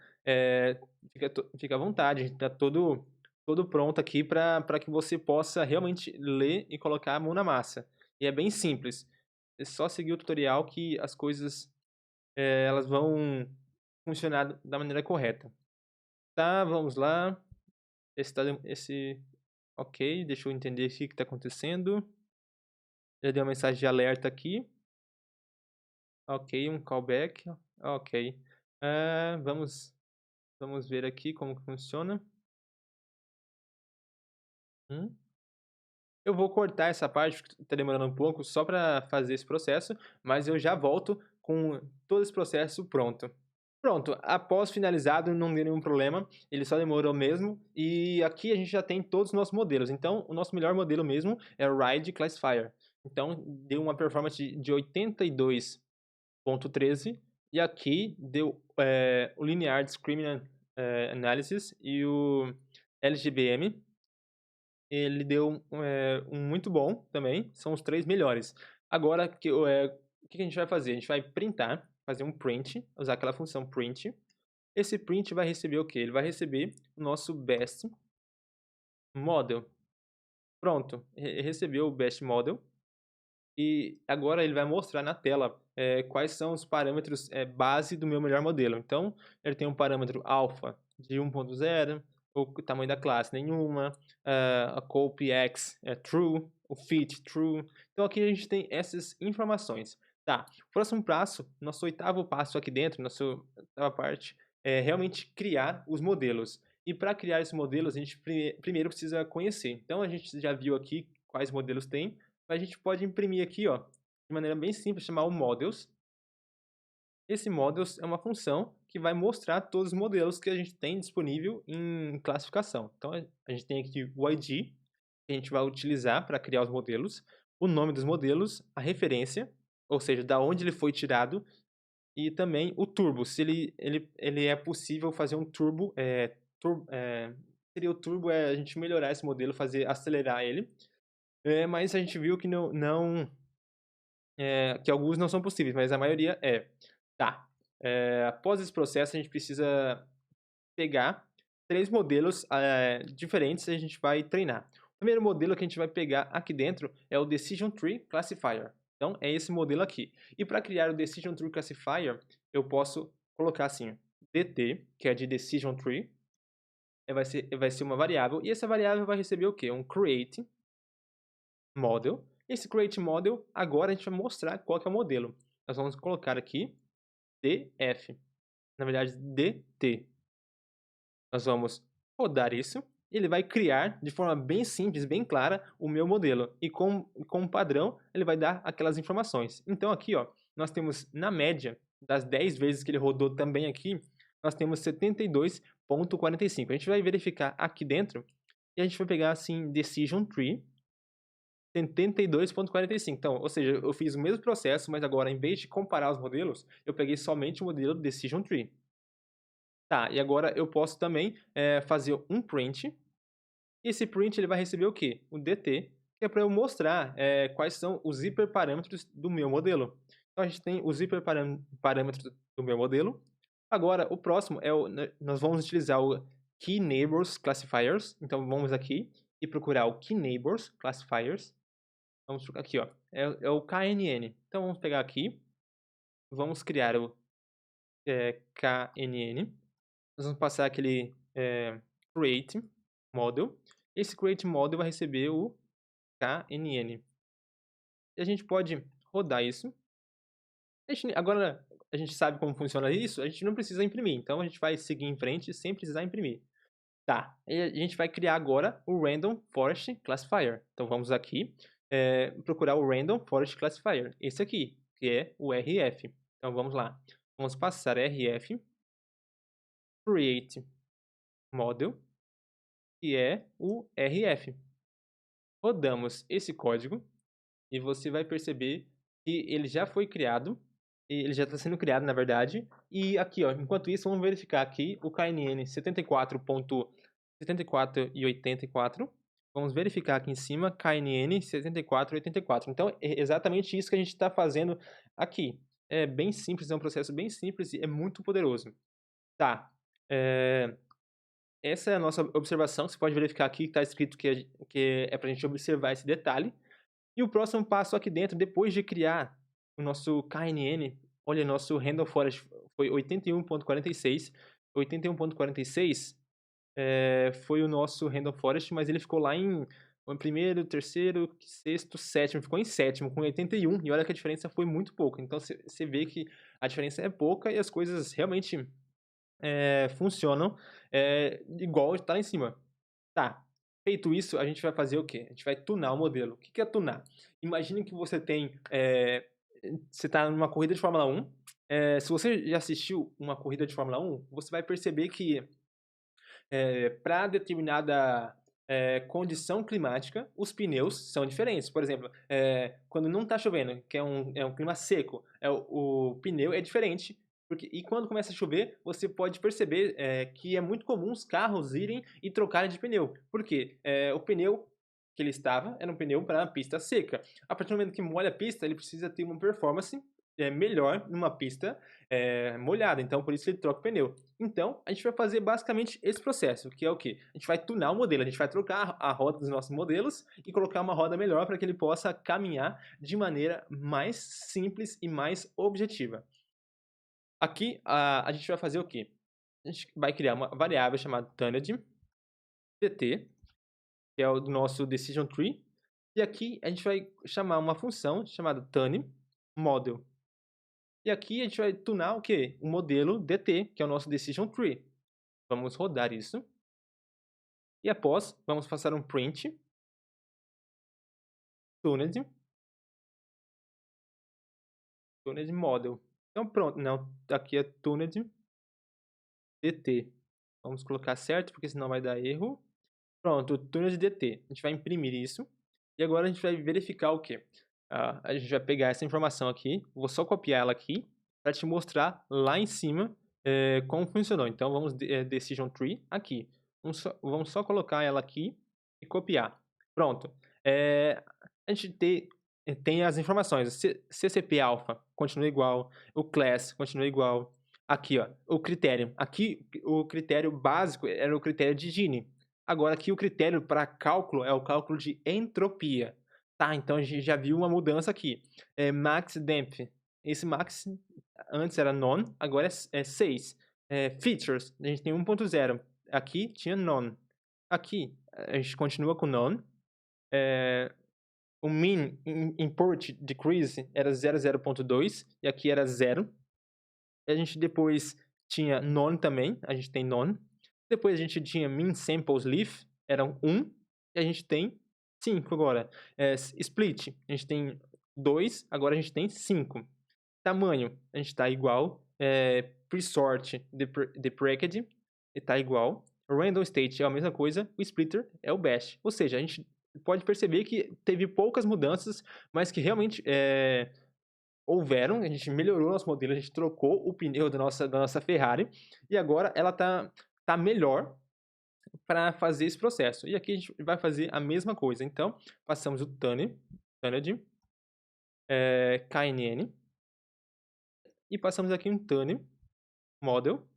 fica à vontade. A gente está todo pronto aqui para que você possa realmente ler e colocar a mão na massa. E é bem simples. É só seguir o tutorial que as coisas elas vão funcionar da maneira correta. Tá, vamos lá. Esse ok, deixa eu entender aqui o que está acontecendo. Já deu uma mensagem de alerta aqui. Ok, um callback. Ok. Vamos ver aqui como que funciona. Eu vou cortar essa parte, que está demorando um pouco, só para fazer esse processo, mas eu já volto com todo esse processo pronto. Pronto, após finalizado, não deu nenhum problema, ele só demorou mesmo, e aqui a gente já tem todos os nossos modelos. Então, o nosso melhor modelo mesmo é o RIDE Classifier. Então, deu uma performance de 82,13, e aqui deu o Linear Discriminant Analysis e o LGBM, ele deu um muito bom também, são os 3 melhores. Agora, o que a gente vai fazer? A gente vai printar, fazer um print, usar aquela função print. Esse print vai receber o quê? Ele vai receber o nosso best model. Pronto, recebeu o best model. E agora ele vai mostrar na tela quais são os parâmetros base do meu melhor modelo. Então, ele tem um parâmetro alfa de 1.0, o tamanho da classe nenhuma, a copy x é true, o fit true. Então, aqui a gente tem essas informações. Tá, o próximo passo, nosso oitavo passo aqui dentro, nossa oitava parte, é realmente criar os modelos. E para criar esses modelos, a gente primeiro precisa conhecer. Então, a gente já viu aqui quais modelos tem, a gente pode imprimir aqui, ó, de maneira bem simples, chamar o models. Esse models é uma função que vai mostrar todos os modelos que a gente tem disponível em classificação. Então, a gente tem aqui o ID, que a gente vai utilizar para criar os modelos, o nome dos modelos, a referência, ou seja, da onde ele foi tirado, e também o turbo, se ele é possível fazer um turbo, seria o turbo a gente melhorar esse modelo, acelerar ele, mas a gente viu que que alguns não são possíveis, mas a maioria é. Tá. Após esse processo, a gente precisa pegar 3 modelos diferentes e a gente vai treinar. O primeiro modelo que a gente vai pegar aqui dentro é o Decision Tree Classifier. Então, é esse modelo aqui. E para criar o Decision Tree Classifier, eu posso colocar assim, DT, que é de Decision Tree, vai ser uma variável, e essa variável vai receber o quê? Um create model. Esse create model, agora a gente vai mostrar qual que é o modelo. Nós vamos colocar aqui df, na verdade dt. Nós vamos rodar isso, e ele vai criar de forma bem simples, bem clara, o meu modelo. E com um padrão, ele vai dar aquelas informações. Então aqui, ó, nós temos, na média, das 10 vezes que ele rodou também aqui, nós temos 72,45. A gente vai verificar aqui dentro, e a gente vai pegar, assim, Decision Tree, 72,45. Então, ou seja, eu fiz o mesmo processo, mas agora, em vez de comparar os modelos, eu peguei somente o modelo Decision Tree. Tá, e agora eu posso também fazer um print. E esse print ele vai receber o quê? O DT, que é para eu mostrar quais são os hiperparâmetros do meu modelo. Então a gente tem os hiperparâmetros do meu modelo. Agora, o próximo nós vamos utilizar o Key Neighbors Classifiers. Então vamos aqui e procurar o Key Neighbors Classifiers. Vamos procurar aqui, ó, é o KNN. Então vamos pegar aqui, vamos criar o KNN. Nós vamos passar aquele create model. Esse create model vai receber o KNN. E a gente pode rodar isso. Agora a gente sabe como funciona isso, a gente não precisa imprimir. Então a gente vai seguir em frente sem precisar imprimir. Tá, e a gente vai criar agora o Random Forest Classifier. Então vamos aqui procurar o Random Forest Classifier. Esse aqui, que é o RF. Então vamos lá. Vamos passar RF, create model, que é o RF. Rodamos esse código e você vai perceber que ele já foi criado, e ele já está sendo criado, na verdade. E aqui, ó, enquanto isso, vamos verificar aqui o KNN 74.74 e 84. Vamos verificar aqui em cima, KNN 74 e 84. Então, é exatamente isso que a gente está fazendo aqui. É bem simples, é um processo bem simples e é muito poderoso. Tá. Essa é a nossa observação. Você pode verificar aqui que está escrito que é para a gente observar esse detalhe. E o próximo passo aqui dentro, depois de criar o nosso KNN, olha, nosso Random Forest foi 81.46. 81.46 foi o nosso Random Forest, mas ele ficou lá em primeiro, terceiro, sexto, sétimo. Ficou em sétimo, com 81. E olha que a diferença foi muito pouca. Então, você vê que a diferença é pouca e as coisas realmente funcionam igual está lá em cima. Tá. Feito isso, a gente vai fazer o quê? A gente vai tunar o modelo. O que que é tunar? Imagine que você você está numa corrida de Fórmula 1. Se você já assistiu uma corrida de Fórmula 1, você vai perceber que para determinada condição climática, os pneus são diferentes. Por exemplo, quando não está chovendo, que é um clima seco, o pneu é diferente. E quando começa a chover, você pode perceber que é muito comum os carros irem e trocarem de pneu. Por quê? O pneu que ele estava era um pneu para pista seca. A partir do momento que molha a pista, ele precisa ter uma performance melhor numa pista molhada. Então, por isso ele troca o pneu. Então, a gente vai fazer basicamente esse processo, que é o quê? A gente vai tunar o modelo, a gente vai trocar a roda dos nossos modelos e colocar uma roda melhor para que ele possa caminhar de maneira mais simples e mais objetiva. Aqui, a gente vai fazer o quê? A gente vai criar uma variável chamada tunned dt, que é o do nosso decision tree, e aqui a gente vai chamar uma função chamada tune model. E aqui a gente vai tunar o quê? O modelo dt, que é o nosso decision tree. Vamos rodar isso. E após, vamos passar um print tuned model. Então pronto, não, aqui é tuned dt. Vamos colocar certo, porque senão vai dar erro. Pronto, tuned dt. A gente vai imprimir isso. E agora a gente vai verificar o quê? A gente vai pegar essa informação aqui, vou só copiar ela aqui, para te mostrar lá em cima como funcionou. Então vamos decision tree aqui. Vamos só colocar ela aqui e copiar. Pronto. A gente tem as informações. CCP alpha continua igual, o class continua igual, Aqui, ó, o critério. Aqui, o critério básico era o critério de Gini. Agora aqui o critério para cálculo é o cálculo de entropia. Tá, então a gente já viu uma mudança aqui. Max Dempf. Esse max antes era none, agora é 6. Features, a gente tem 1.0. Aqui tinha none. Aqui a gente continua com none. O mean import decrease era 0,0.2 e aqui era 0. A gente depois tinha none também, a gente tem none. Depois a gente tinha min samples leaf, eram 1. E a gente tem 5 agora. Split, a gente tem 2, agora a gente tem 5. Tamanho, a gente está igual. Pre-sort, deprecated, está igual. Random state é a mesma coisa. O splitter é o bash. Ou seja, a gente pode perceber que teve poucas mudanças, mas que realmente houveram. A gente melhorou nosso modelo, a gente trocou o pneu da nossa Ferrari e agora ela tá melhor para fazer esse processo. E aqui a gente vai fazer a mesma coisa. Então, passamos o tunned, KNN, e passamos aqui um tunned model,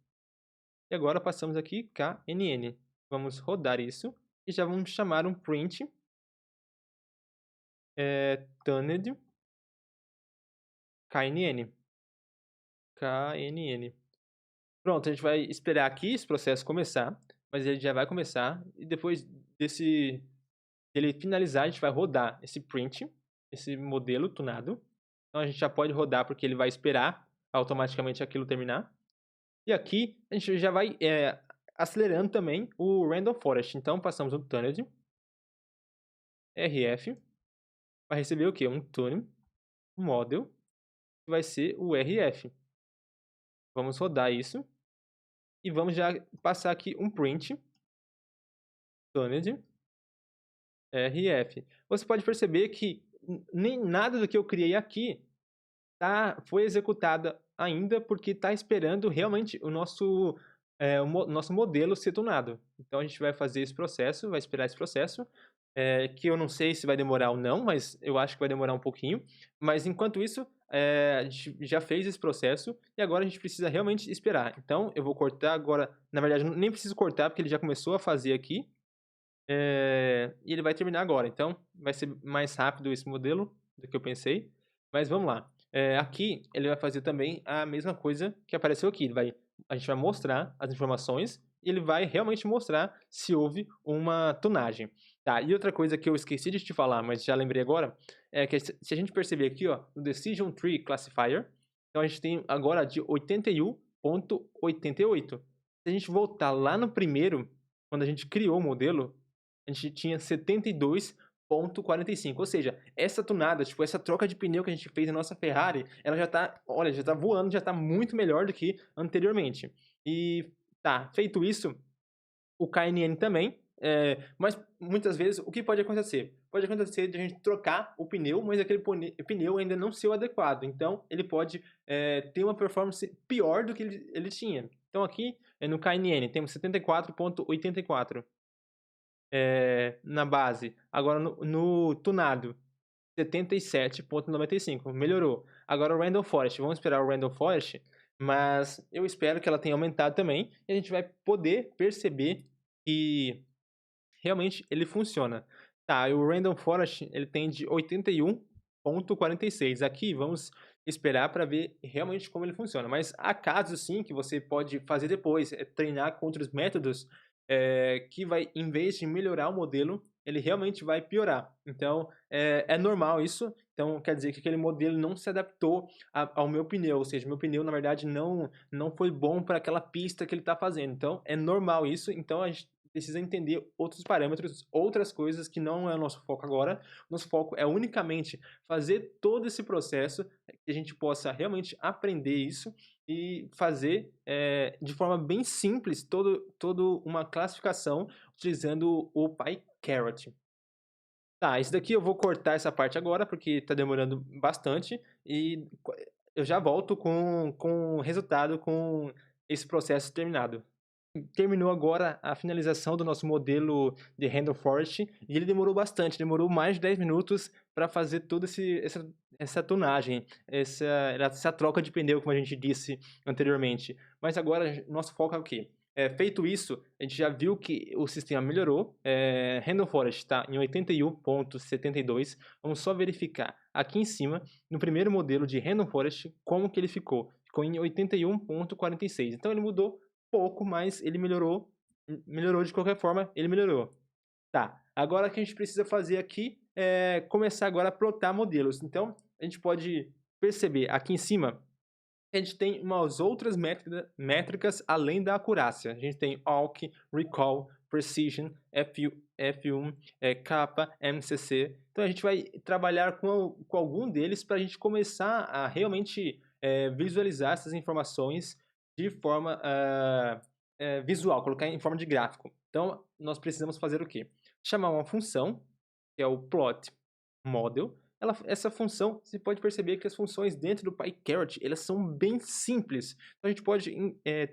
e agora passamos aqui KNN. Vamos rodar isso e já vamos chamar um print tunned KNN. Pronto, a gente vai esperar aqui esse processo começar, mas ele já vai começar e depois dele finalizar, a gente vai rodar esse print, esse modelo tunado. Então a gente já pode rodar porque ele vai esperar automaticamente aquilo terminar. E aqui a gente já vai acelerando também o Random Forest. Então passamos um tunned RF, vai receber o quê? Um tune model, que vai ser o RF. Vamos rodar isso e vamos já passar aqui um print tunned RF. Você pode perceber que nem nada do que eu criei aqui foi executada ainda, porque está esperando realmente o nosso modelo ser tunado. Então a gente vai fazer esse processo, vai esperar esse processo, que eu não sei se vai demorar ou não, mas eu acho que vai demorar um pouquinho. Mas enquanto isso, a gente já fez esse processo e agora a gente precisa realmente esperar. Então eu vou cortar agora, na verdade nem preciso cortar porque ele já começou a fazer aqui. E ele vai terminar agora, então vai ser mais rápido esse modelo do que eu pensei. Mas vamos lá. Aqui ele vai fazer também a mesma coisa que apareceu aqui. A gente vai mostrar as informações e ele vai realmente mostrar se houve uma tunagem. Tá, e outra coisa que eu esqueci de te falar, mas já lembrei agora, é que se a gente perceber aqui, ó, no Decision Tree Classifier, então a gente tem agora de 81.88. Se a gente voltar lá no primeiro, quando a gente criou o modelo, a gente tinha 72.45, ou seja, essa tunada, tipo, essa troca de pneu que a gente fez na nossa Ferrari, ela já tá, olha, já tá voando, já tá muito melhor do que anteriormente. E tá, feito isso, o KNN também, mas muitas vezes o que pode acontecer? Pode acontecer de a gente trocar o pneu, mas aquele pneu ainda não ser o adequado, então ele pode ter uma performance pior do que ele tinha. Então aqui no KNN temos 74.84. Na base. Agora no tunado, 77.95. Melhorou. Agora o Random Forest. Vamos esperar o Random Forest, mas eu espero que ela tenha aumentado também e a gente vai poder perceber que realmente ele funciona. Tá, e o Random Forest ele tem de 81.46. Aqui vamos esperar para ver realmente como ele funciona. Mas há casos sim que você pode fazer depois, treinar com outros métodos que vai, em vez de melhorar o modelo, ele realmente vai piorar. Então, é normal isso. Então, quer dizer que aquele modelo não se adaptou ao meu pneu, ou seja, meu pneu, na verdade, não foi bom para aquela pista que ele está fazendo. Então, é normal isso. Então, a gente precisa entender outros parâmetros, outras coisas que não é o nosso foco agora. Nosso foco é unicamente fazer todo esse processo, que a gente possa realmente aprender isso e fazer de forma bem simples toda uma classificação utilizando o PyCarrot. Tá, isso daqui eu vou cortar essa parte agora porque está demorando bastante e eu já volto com o resultado, com esse processo terminado. Terminou agora a finalização do nosso modelo de Random Forest e ele demorou bastante, demorou mais de 10 minutos para fazer toda essa tonagem, essa troca de pneu, como a gente disse anteriormente. Mas agora nosso foco é o quê? Feito isso, a gente já viu que o sistema melhorou, Random Forest está em 81,72. Vamos só verificar aqui em cima, no primeiro modelo de Random Forest, como que ele ficou. Ficou em 81,46. Então ele mudou pouco, mas ele melhorou de qualquer forma, ele melhorou. Tá, agora o que a gente precisa fazer aqui é começar agora a plotar modelos. Então, a gente pode perceber aqui em cima que a gente tem umas outras métricas além da acurácia. A gente tem awk, recall, precision, F1, kappa, MCC. Então a gente vai trabalhar com algum deles para a gente começar a realmente visualizar essas informações de forma visual, colocar em forma de gráfico. Então nós precisamos fazer o quê? Chamar uma função, que é o plot model. Essa função, você pode perceber que as funções dentro do PyCaret, elas são bem simples. Então a gente pode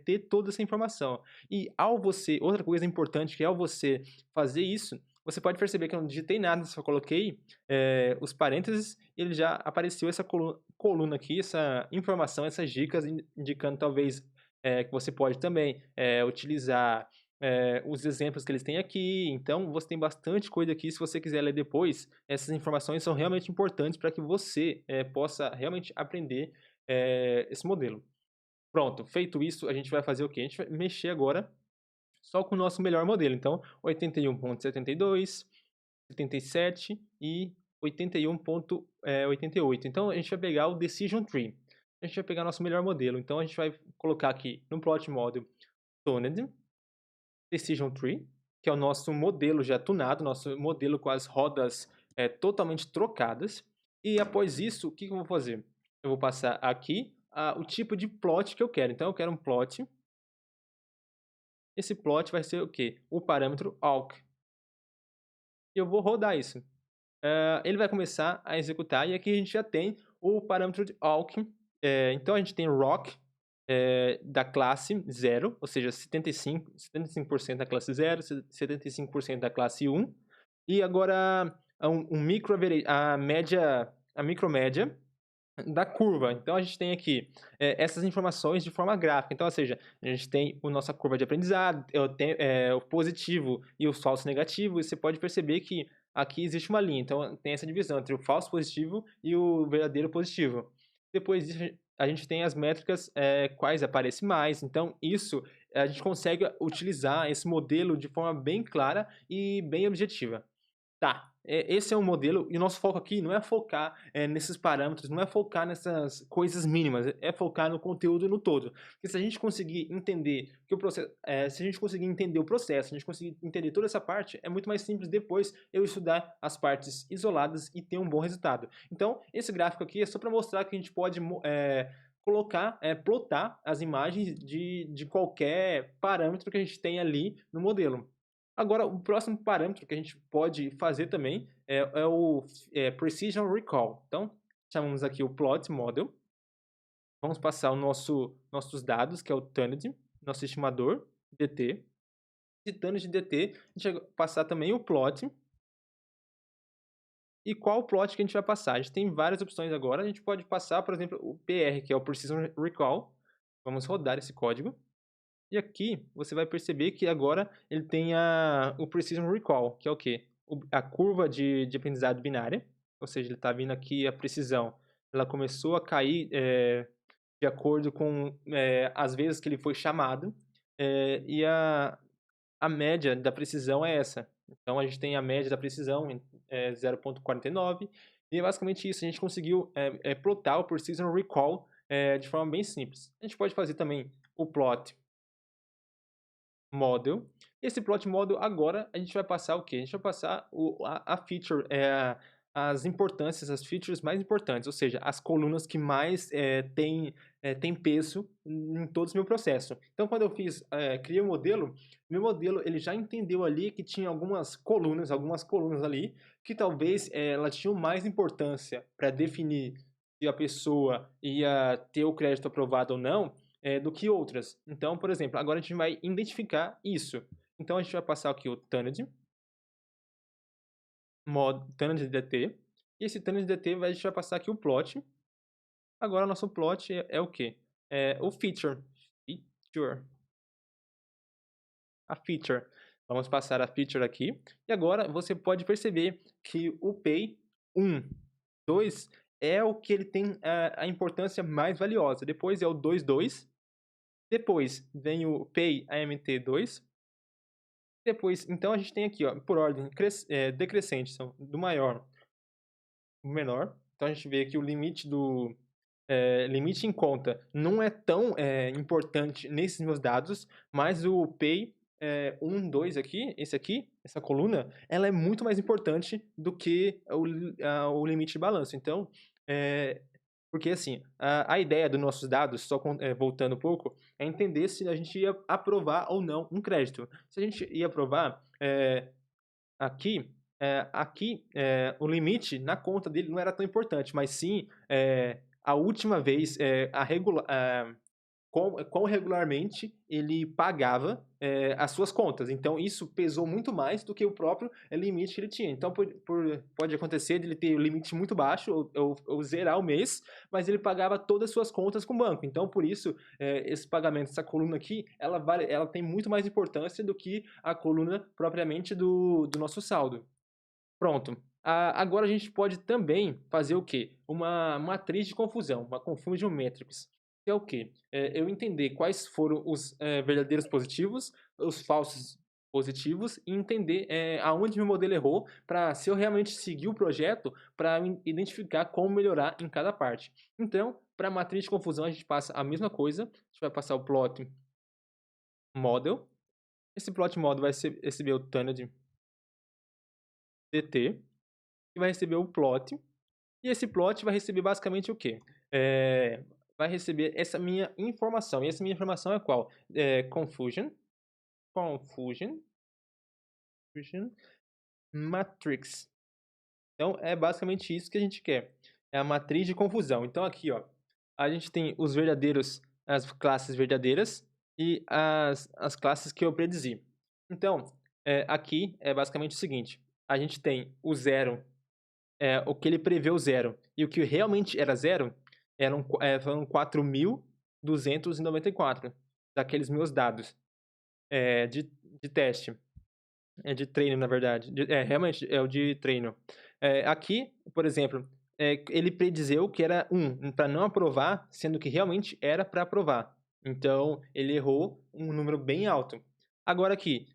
ter toda essa informação. E outra coisa importante, que ao você fazer isso, você pode perceber que eu não digitei nada, só coloquei os parênteses, e ele já apareceu essa coluna aqui, essa informação, essas dicas, indicando talvez que você pode também utilizar os exemplos que eles têm aqui. Então, você tem bastante coisa aqui. Se você quiser ler depois, essas informações são realmente importantes para que você possa realmente aprender esse modelo. Pronto, feito isso, a gente vai fazer o quê? A gente vai mexer agora só com o nosso melhor modelo. Então, 81,72, 77 e 81,88. Então, a gente vai pegar o Decision Tree. A gente vai pegar nosso melhor modelo. Então, a gente vai colocar aqui no plot model Toned, Decision Tree, que é o nosso modelo já tunado, nosso modelo com as rodas totalmente trocadas. E após isso, o que eu vou fazer? Eu vou passar aqui o tipo de plot que eu quero. Então, eu quero um plot. Esse plot vai ser o quê? O parâmetro awk. E eu vou rodar isso. Ele vai começar a executar, e aqui a gente já tem o parâmetro de awk. Então, a gente tem rock, da classe 0, ou seja, 75% da classe 0, 75% da classe 1. E agora a micromédia da curva. Então a gente tem aqui essas informações de forma gráfica. Então, ou seja, a gente tem a nossa curva de aprendizado, o positivo e o falso negativo, e você pode perceber que aqui existe uma linha. Então tem essa divisão entre o falso positivo e o verdadeiro positivo. Depois disso, a gente tem as métricas quais aparecem mais. Então, isso a gente consegue utilizar esse modelo de forma bem clara e bem objetiva. Tá, esse é o modelo, e o nosso foco aqui não é focar nesses parâmetros, não é focar nessas coisas mínimas, é focar no conteúdo no todo. Porque se a gente conseguir entender que o processo, se a gente conseguir entender o processo, se a gente conseguir entender toda essa parte, é muito mais simples depois eu estudar as partes isoladas e ter um bom resultado. Então, esse gráfico aqui é só para mostrar que a gente pode plotar as imagens de qualquer parâmetro que a gente tem ali no modelo. Agora, o próximo parâmetro que a gente pode fazer também é o Precision Recall. Então, chamamos aqui o Plot Model. Vamos passar nossos dados, que é o Turned, nosso estimador, DT. De Turned DT, a gente vai passar também o Plot. E qual plot que a gente vai passar? A gente tem várias opções agora. A gente pode passar, por exemplo, o PR, que é o Precision Recall. Vamos rodar esse código. E aqui você vai perceber que agora ele tem o Precision Recall, que é o quê? A curva de aprendizado binária, ou seja, ele está vindo aqui a precisão. Ela começou a cair de acordo com as vezes que ele foi chamado, e a média da precisão é essa. Então a gente tem a média da precisão em 0,49, e é basicamente isso. A gente conseguiu plotar o Precision Recall de forma bem simples. A gente pode fazer também o plot model. Esse plot model agora a gente vai passar o quê? A gente vai passar a feature, as importâncias, as features mais importantes, ou seja, as colunas que mais tem peso em todo esse meu processo. Então, quando eu criei o modelo, meu modelo ele já entendeu ali que tinha algumas colunas ali, que talvez elas tinham mais importância para definir se a pessoa ia ter o crédito aprovado ou não, do que outras. Então, por exemplo, agora a gente vai identificar isso. Então, a gente vai passar aqui o Turned, Turned DT. E esse tânio de DT a gente vai passar aqui o plot. Agora o nosso plot é o quê? É o feature. Feature. A feature. Vamos passar a feature aqui. E agora você pode perceber que o pay 1, 2 é o que ele tem a importância mais valiosa. Depois é o 2.2. Depois vem o pay AMT2. Depois, então a gente tem aqui, ó, por ordem decrescente, são do maior o menor. Então a gente vê que o limite em conta não é tão importante nesses meus dados, mas o pay 1, 2 aqui, essa coluna, ela é muito mais importante do que o limite de balanço. Então, porque assim, a ideia dos nossos dados, só voltando um pouco, é entender se a gente ia aprovar ou não um crédito. Se a gente ia aprovar, aqui, o limite na conta dele não era tão importante, mas sim a última vez, quão regularmente ele pagava as suas contas. Então, isso pesou muito mais do que o próprio limite que ele tinha. Então, pode acontecer de ele ter o limite muito baixo ou zerar o mês, mas ele pagava todas as suas contas com o banco. Então, por isso, esse pagamento, essa coluna aqui, ela tem muito mais importância do que a coluna propriamente do nosso saldo. Pronto. Agora a gente pode também fazer o quê? Uma matriz de confusão, uma confusion matrix. Que é o quê? Eu entender quais foram os verdadeiros positivos, os falsos positivos, e entender aonde meu modelo errou, para se eu realmente seguir o projeto, para identificar como melhorar em cada parte. Então, para a matriz de confusão, a gente passa a mesma coisa. A gente vai passar o plot model. Esse plot model vai receber o Taned dt, que vai receber o plot. E esse plot vai receber basicamente o quê? Vai receber essa minha informação. E essa minha informação é qual? Confusion matrix. Então, é basicamente isso que a gente quer. É a matriz de confusão. Então, aqui, ó, a gente tem as classes verdadeiras e as classes que eu predizi. Então, aqui é basicamente o seguinte. A gente tem o zero, o que ele prevê o zero. E o que realmente era zero foram 4.294 daqueles meus dados de teste. De treino, na verdade. Realmente, é o de treino. Aqui, por exemplo, ele predizeu que era 1 para não aprovar, sendo que realmente era para aprovar. Então, ele errou um número bem alto. Agora aqui,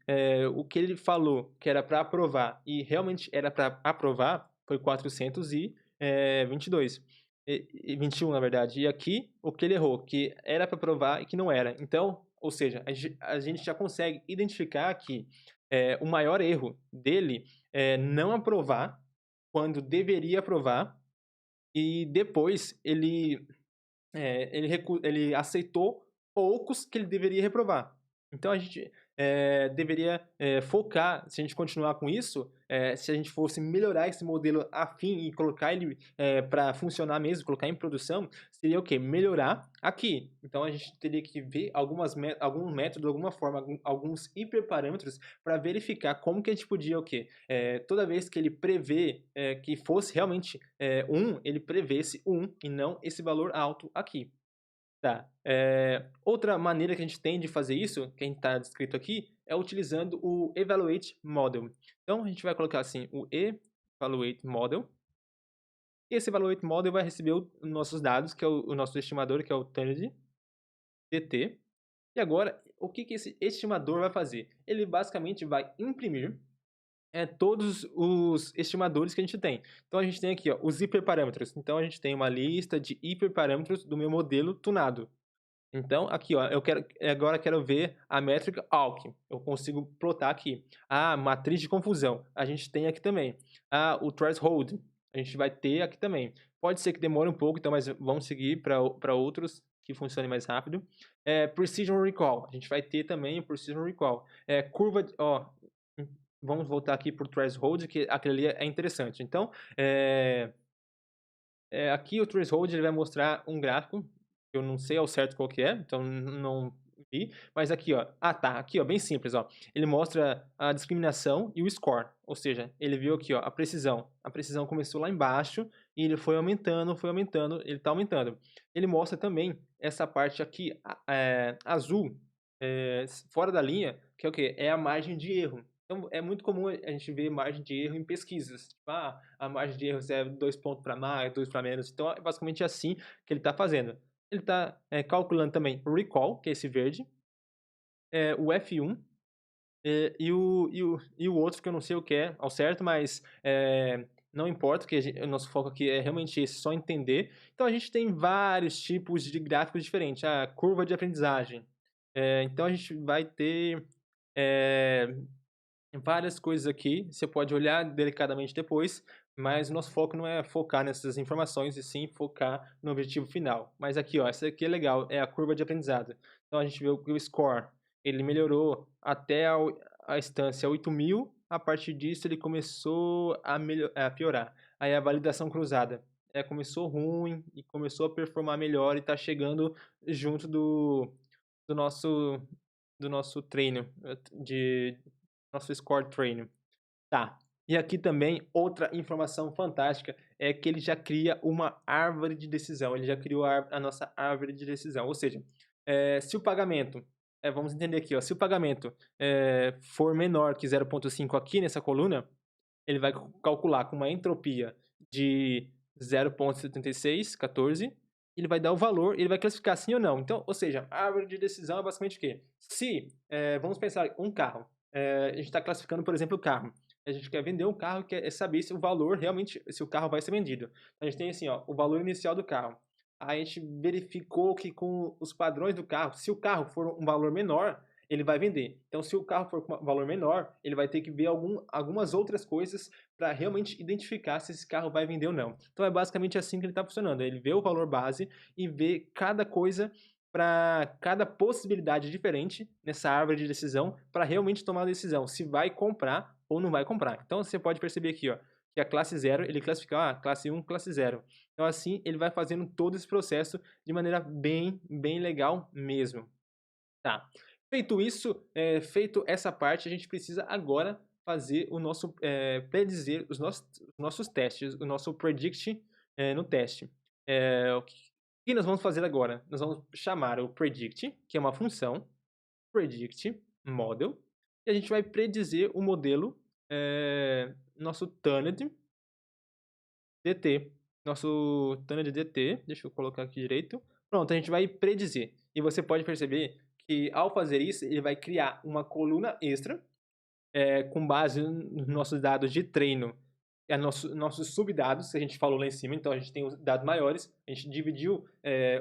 o que ele falou que era para aprovar e realmente era para aprovar foi 422. 21, na verdade. E aqui, o que ele errou, que era para aprovar e que não era. Então, ou seja, a gente já consegue identificar que o maior erro dele é não aprovar quando deveria aprovar, e depois ele aceitou poucos que ele deveria reprovar. Então a gente deveria focar, se a gente continuar com isso, se a gente fosse melhorar esse modelo a fim e colocar ele para funcionar mesmo, colocar em produção, seria o quê? Melhorar aqui. Então a gente teria que ver algum método, alguma forma, alguns hiperparâmetros para verificar como que a gente podia o quê? Toda vez que ele prevê que fosse realmente 1, ele prevesse 1 e não esse valor alto aqui. Tá. Outra maneira que a gente tem de fazer isso, que a gente está descrito aqui, é utilizando o Evaluate Model. Então, a gente vai colocar assim, o Evaluate Model. E esse Evaluate Model vai receber os nossos dados, que é o nosso estimador, que é o Turned DT. E agora, o que esse estimador vai fazer? Ele basicamente vai imprimir todos os estimadores que a gente tem. Então, a gente tem aqui ó, os hiperparâmetros. Então, a gente tem uma lista de hiperparâmetros do meu modelo tunado. Então, aqui, ó, agora quero ver a métrica ALK. Eu consigo plotar aqui. A matriz de confusão, a gente tem aqui também. O threshold, a gente vai ter aqui também. Pode ser que demore um pouco, então, mas vamos seguir para outros que funcionem mais rápido. Precision Recall, a gente vai ter também o Precision Recall. Curva, ó, vamos voltar aqui para o threshold, que aquele ali é interessante. Então, aqui o threshold ele vai mostrar um gráfico, eu não sei ao certo qual que é, então não aqui, mas aqui, ó, tá, aqui, ó, bem simples, ó, ele mostra a discriminação e o score, ou seja, ele viu aqui, ó, a precisão começou lá embaixo e ele foi aumentando, ele tá aumentando. Ele mostra também essa parte aqui, azul, fora da linha, que é o quê? É a margem de erro. Então, é muito comum a gente ver margem de erro em pesquisas. Tipo, a margem de erro é 2 pontos para mais, 2 para menos. Então, é basicamente assim que ele está fazendo. Ele está calculando também o recall, que é esse verde, o F1, e o outro que eu não sei o que é ao certo, mas não importa, que o nosso foco aqui é realmente esse, só entender. Então, a gente tem vários tipos de gráficos diferentes. A curva de aprendizagem. Então, a gente vai ter várias coisas aqui, você pode olhar delicadamente depois, mas o nosso foco não é focar nessas informações, e sim focar no objetivo final. Mas aqui, ó, essa aqui é legal, é a curva de aprendizado. Então a gente vê que o score, ele melhorou até a instância 8.000, a partir disso ele começou a piorar. Aí a validação cruzada, começou ruim e começou a performar melhor e está chegando junto do nosso do nosso treino de nosso score treino. Tá. E aqui também outra informação fantástica é que ele já cria uma árvore de decisão. Ele já criou a nossa árvore de decisão. Ou seja, se o pagamento, vamos entender aqui, ó, se o pagamento for menor que 0,5 aqui nessa coluna, ele vai calcular com uma entropia de 0,7614, ele vai dar o valor, ele vai classificar sim ou não. Então, ou seja, a árvore de decisão é basicamente o quê? Se, vamos pensar, um carro, a gente está classificando, por exemplo, o carro. A gente quer vender um carro e quer saber se o valor realmente, se o carro vai ser vendido. Então, a gente tem assim, ó, o valor inicial do carro. Aí a gente verificou que com os padrões do carro, se o carro for um valor menor, ele vai vender. Então, se o carro for com um valor menor, ele vai ter que ver algumas outras coisas para realmente identificar se esse carro vai vender ou não. Então, é basicamente assim que ele está funcionando. Ele vê o valor base e vê cada coisa para cada possibilidade diferente nessa árvore de decisão para realmente tomar a decisão se vai comprar ou não vai comprar. Então, você pode perceber aqui, ó, que a classe 0, ele classifica classe 1, classe 0. Então, assim, ele vai fazendo todo esse processo de maneira bem, bem legal mesmo. Tá. Feito isso, feito essa parte, a gente precisa agora fazer o nosso, predizer os nossos testes, o nosso predict no teste. O que nós vamos fazer agora? Nós vamos chamar o predict, que é uma função, predict model, e a gente vai predizer o modelo, nosso Tunned DT. Nosso Tunned DT, deixa eu colocar aqui direito. Pronto, a gente vai predizer. E você pode perceber que ao fazer isso, ele vai criar uma coluna extra, com base nos nossos dados de treino, nossos subdados, que a gente falou lá em cima. Então, a gente tem os dados maiores, a gente dividiu,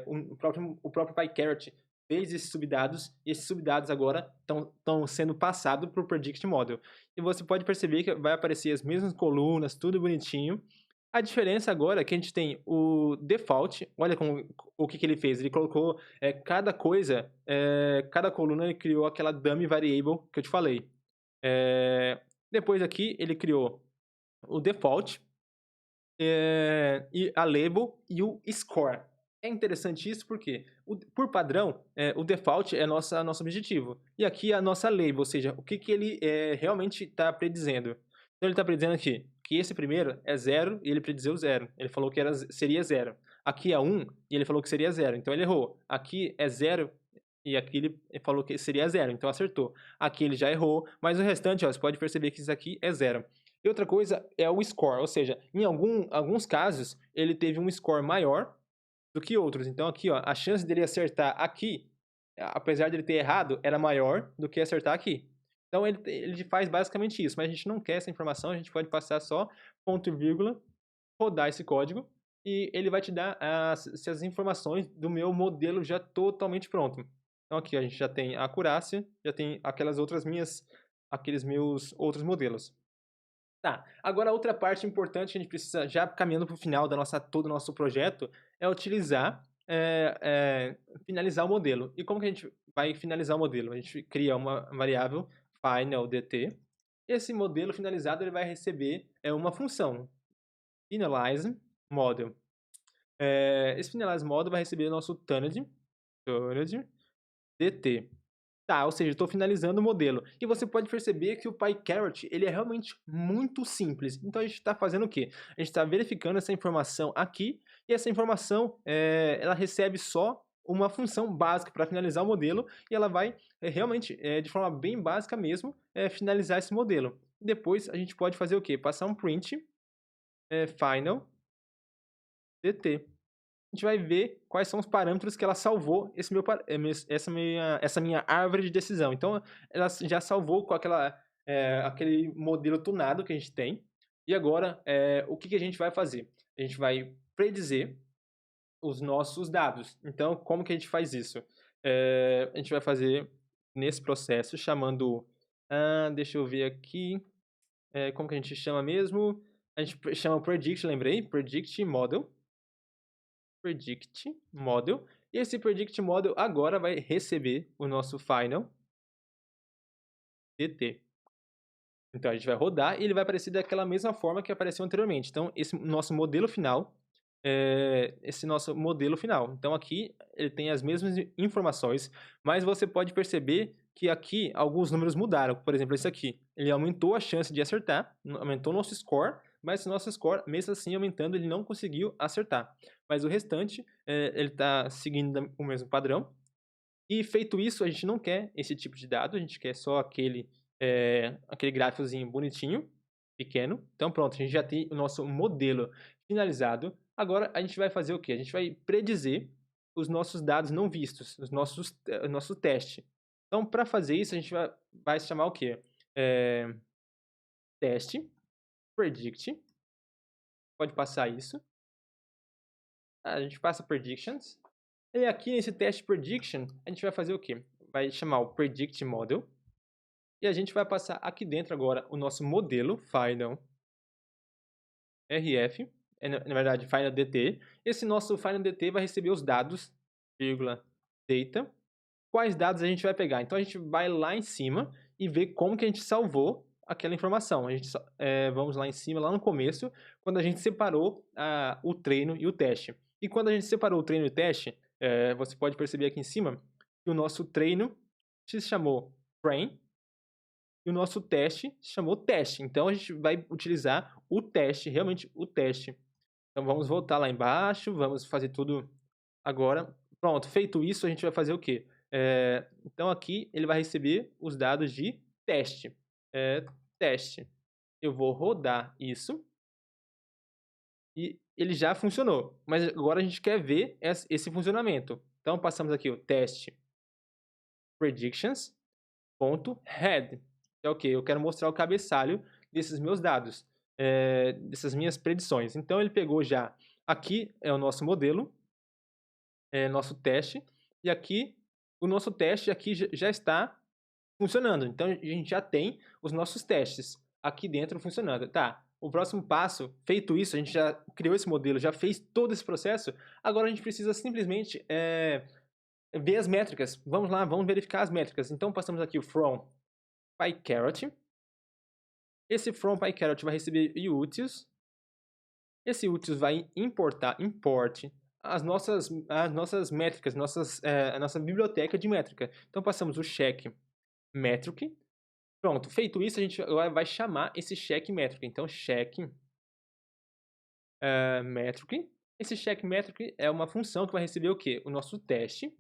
o próprio PyCaret fez esses subdados, e esses subdados agora estão sendo passados para o Predict Model. E você pode perceber que vai aparecer as mesmas colunas, tudo bonitinho. A diferença agora é que a gente tem o default, olha o que ele fez, ele colocou cada coisa, cada coluna ele criou aquela dummy variable que eu te falei. Depois aqui ele criou o default, e a label e o score. É interessante isso porque, por padrão, o default é nosso objetivo. E aqui a nossa label, ou seja, o que ele realmente está predizendo. Então ele está predizendo aqui que esse primeiro é 0 e ele prediziu 0. Ele falou que seria 0. Aqui é 1 e ele falou que seria 0. Então ele errou. Aqui é 0 e aqui ele falou que seria 0. Então acertou. Aqui ele já errou, mas o restante, ó, você pode perceber que isso aqui é 0. E outra coisa é o score, ou seja, em alguns casos ele teve um score maior do que outros. Então aqui, ó, a chance dele acertar aqui, apesar dele ter errado, era maior do que acertar aqui. Então ele faz basicamente isso, mas a gente não quer essa informação, a gente pode passar só ponto e vírgula, rodar esse código e ele vai te dar as informações do meu modelo já totalmente pronto. Então aqui a gente já tem a acurácia, já tem aqueles meus outros modelos. Tá, agora a outra parte importante que a gente precisa, já caminhando para o final todo o nosso projeto, é utilizar, finalizar o modelo. E como que a gente vai finalizar o modelo? A gente cria uma variável finalDT. Esse modelo finalizado ele vai receber uma função, finalize model. Esse finalize model vai receber o nosso tunned dt. Tá, ou seja, estou finalizando o modelo. E você pode perceber que o PyCarrot, ele é realmente muito simples. Então a gente está fazendo o quê? A gente está verificando essa informação aqui, e essa informação, ela recebe só uma função básica para finalizar o modelo, e ela vai realmente, de forma bem básica mesmo, finalizar esse modelo. Depois a gente pode fazer o quê? Passar um print, final, dt. A gente vai ver quais são os parâmetros que ela salvou essa minha árvore de decisão. Então, ela já salvou com aquele modelo tunado que a gente tem. E agora, o que a gente vai fazer? A gente vai predizer os nossos dados. Então, como que a gente faz isso? A gente vai fazer nesse processo chamando... deixa eu ver aqui. Como que a gente chama mesmo? A gente chama predict, lembrei, predict model. Predict model. E esse predict model agora vai receber o nosso final dt. Então a gente vai rodar e ele vai aparecer daquela mesma forma que apareceu anteriormente. Então esse nosso modelo final Então aqui ele tem as mesmas informações, mas você pode perceber que aqui alguns números mudaram. Por exemplo, esse aqui, ele aumentou a chance de acertar, aumentou o nosso score, mas o nosso score, mesmo assim aumentando, ele não conseguiu acertar. Mas o restante, ele está seguindo o mesmo padrão. E feito isso, a gente não quer esse tipo de dado, a gente quer só aquele gráficozinho bonitinho, pequeno. Então pronto, a gente já tem o nosso modelo finalizado. Agora a gente vai fazer o quê? A gente vai predizer os nossos dados não vistos, o nosso teste. Então, para fazer isso, a gente vai chamar o quê? Teste, predict. Pode passar isso. A gente passa predictions. E aqui nesse teste prediction, a gente vai fazer o quê? Vai chamar o predict model. E a gente vai passar aqui dentro agora o nosso modelo, final rf, na verdade, final dt. Esse nosso final dt vai receber os dados, vírgula, data. Quais dados a gente vai pegar? Então, a gente vai lá em cima e ver como que a gente salvou aquela informação. Vamos lá em cima, lá no começo, quando a gente separou o treino e o teste. E quando a gente separou o treino e o teste, você pode perceber aqui em cima que o nosso treino se chamou train e o nosso teste se chamou teste. Então, a gente vai utilizar o teste, realmente o teste. Então, vamos voltar lá embaixo, vamos fazer tudo agora. Pronto, feito isso, a gente vai fazer o quê? Então, aqui ele vai receber os dados de teste. Teste. Eu vou rodar isso e ele já funcionou. Mas agora a gente quer ver esse funcionamento. Então, passamos aqui o teste predictions.head. É o que? Eu quero mostrar o cabeçalho desses meus dados, dessas minhas predições. Então, ele pegou já... Aqui é o nosso modelo, nosso teste, e aqui o nosso teste aqui já está funcionando. Então, a gente já tem os nossos testes aqui dentro funcionando. Tá, o próximo passo, feito isso, a gente já criou esse modelo, já fez todo esse processo, agora a gente precisa simplesmente ver as métricas. Vamos lá, vamos verificar as métricas. Então, passamos aqui o from PyCarrot. Esse from PyCarrot vai receber utils. Esse utils vai import as nossas métricas, a nossa biblioteca de métrica. Então, passamos o check metric. Pronto, feito isso, a gente agora vai chamar esse check metric. Então, check metric. Esse check metric é uma função que vai receber o quê? O nosso teste,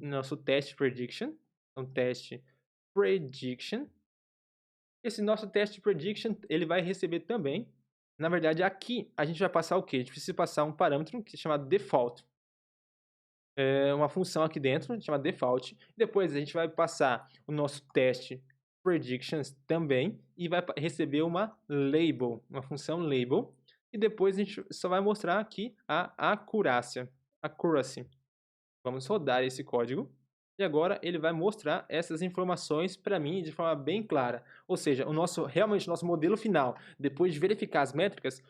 nosso teste prediction. Então, teste prediction. Esse nosso teste prediction, ele vai receber também, na verdade, aqui a gente vai passar o quê? A gente precisa passar um parâmetro que se chama default. Uma função aqui dentro chamada default. Depois a gente vai passar o nosso teste predictions também e vai receber uma label, uma função label. E depois a gente só vai mostrar aqui a accuracy. Vamos rodar esse código. E agora ele vai mostrar essas informações para mim de forma bem clara. Ou seja, realmente o nosso modelo final, depois de verificar as métricas,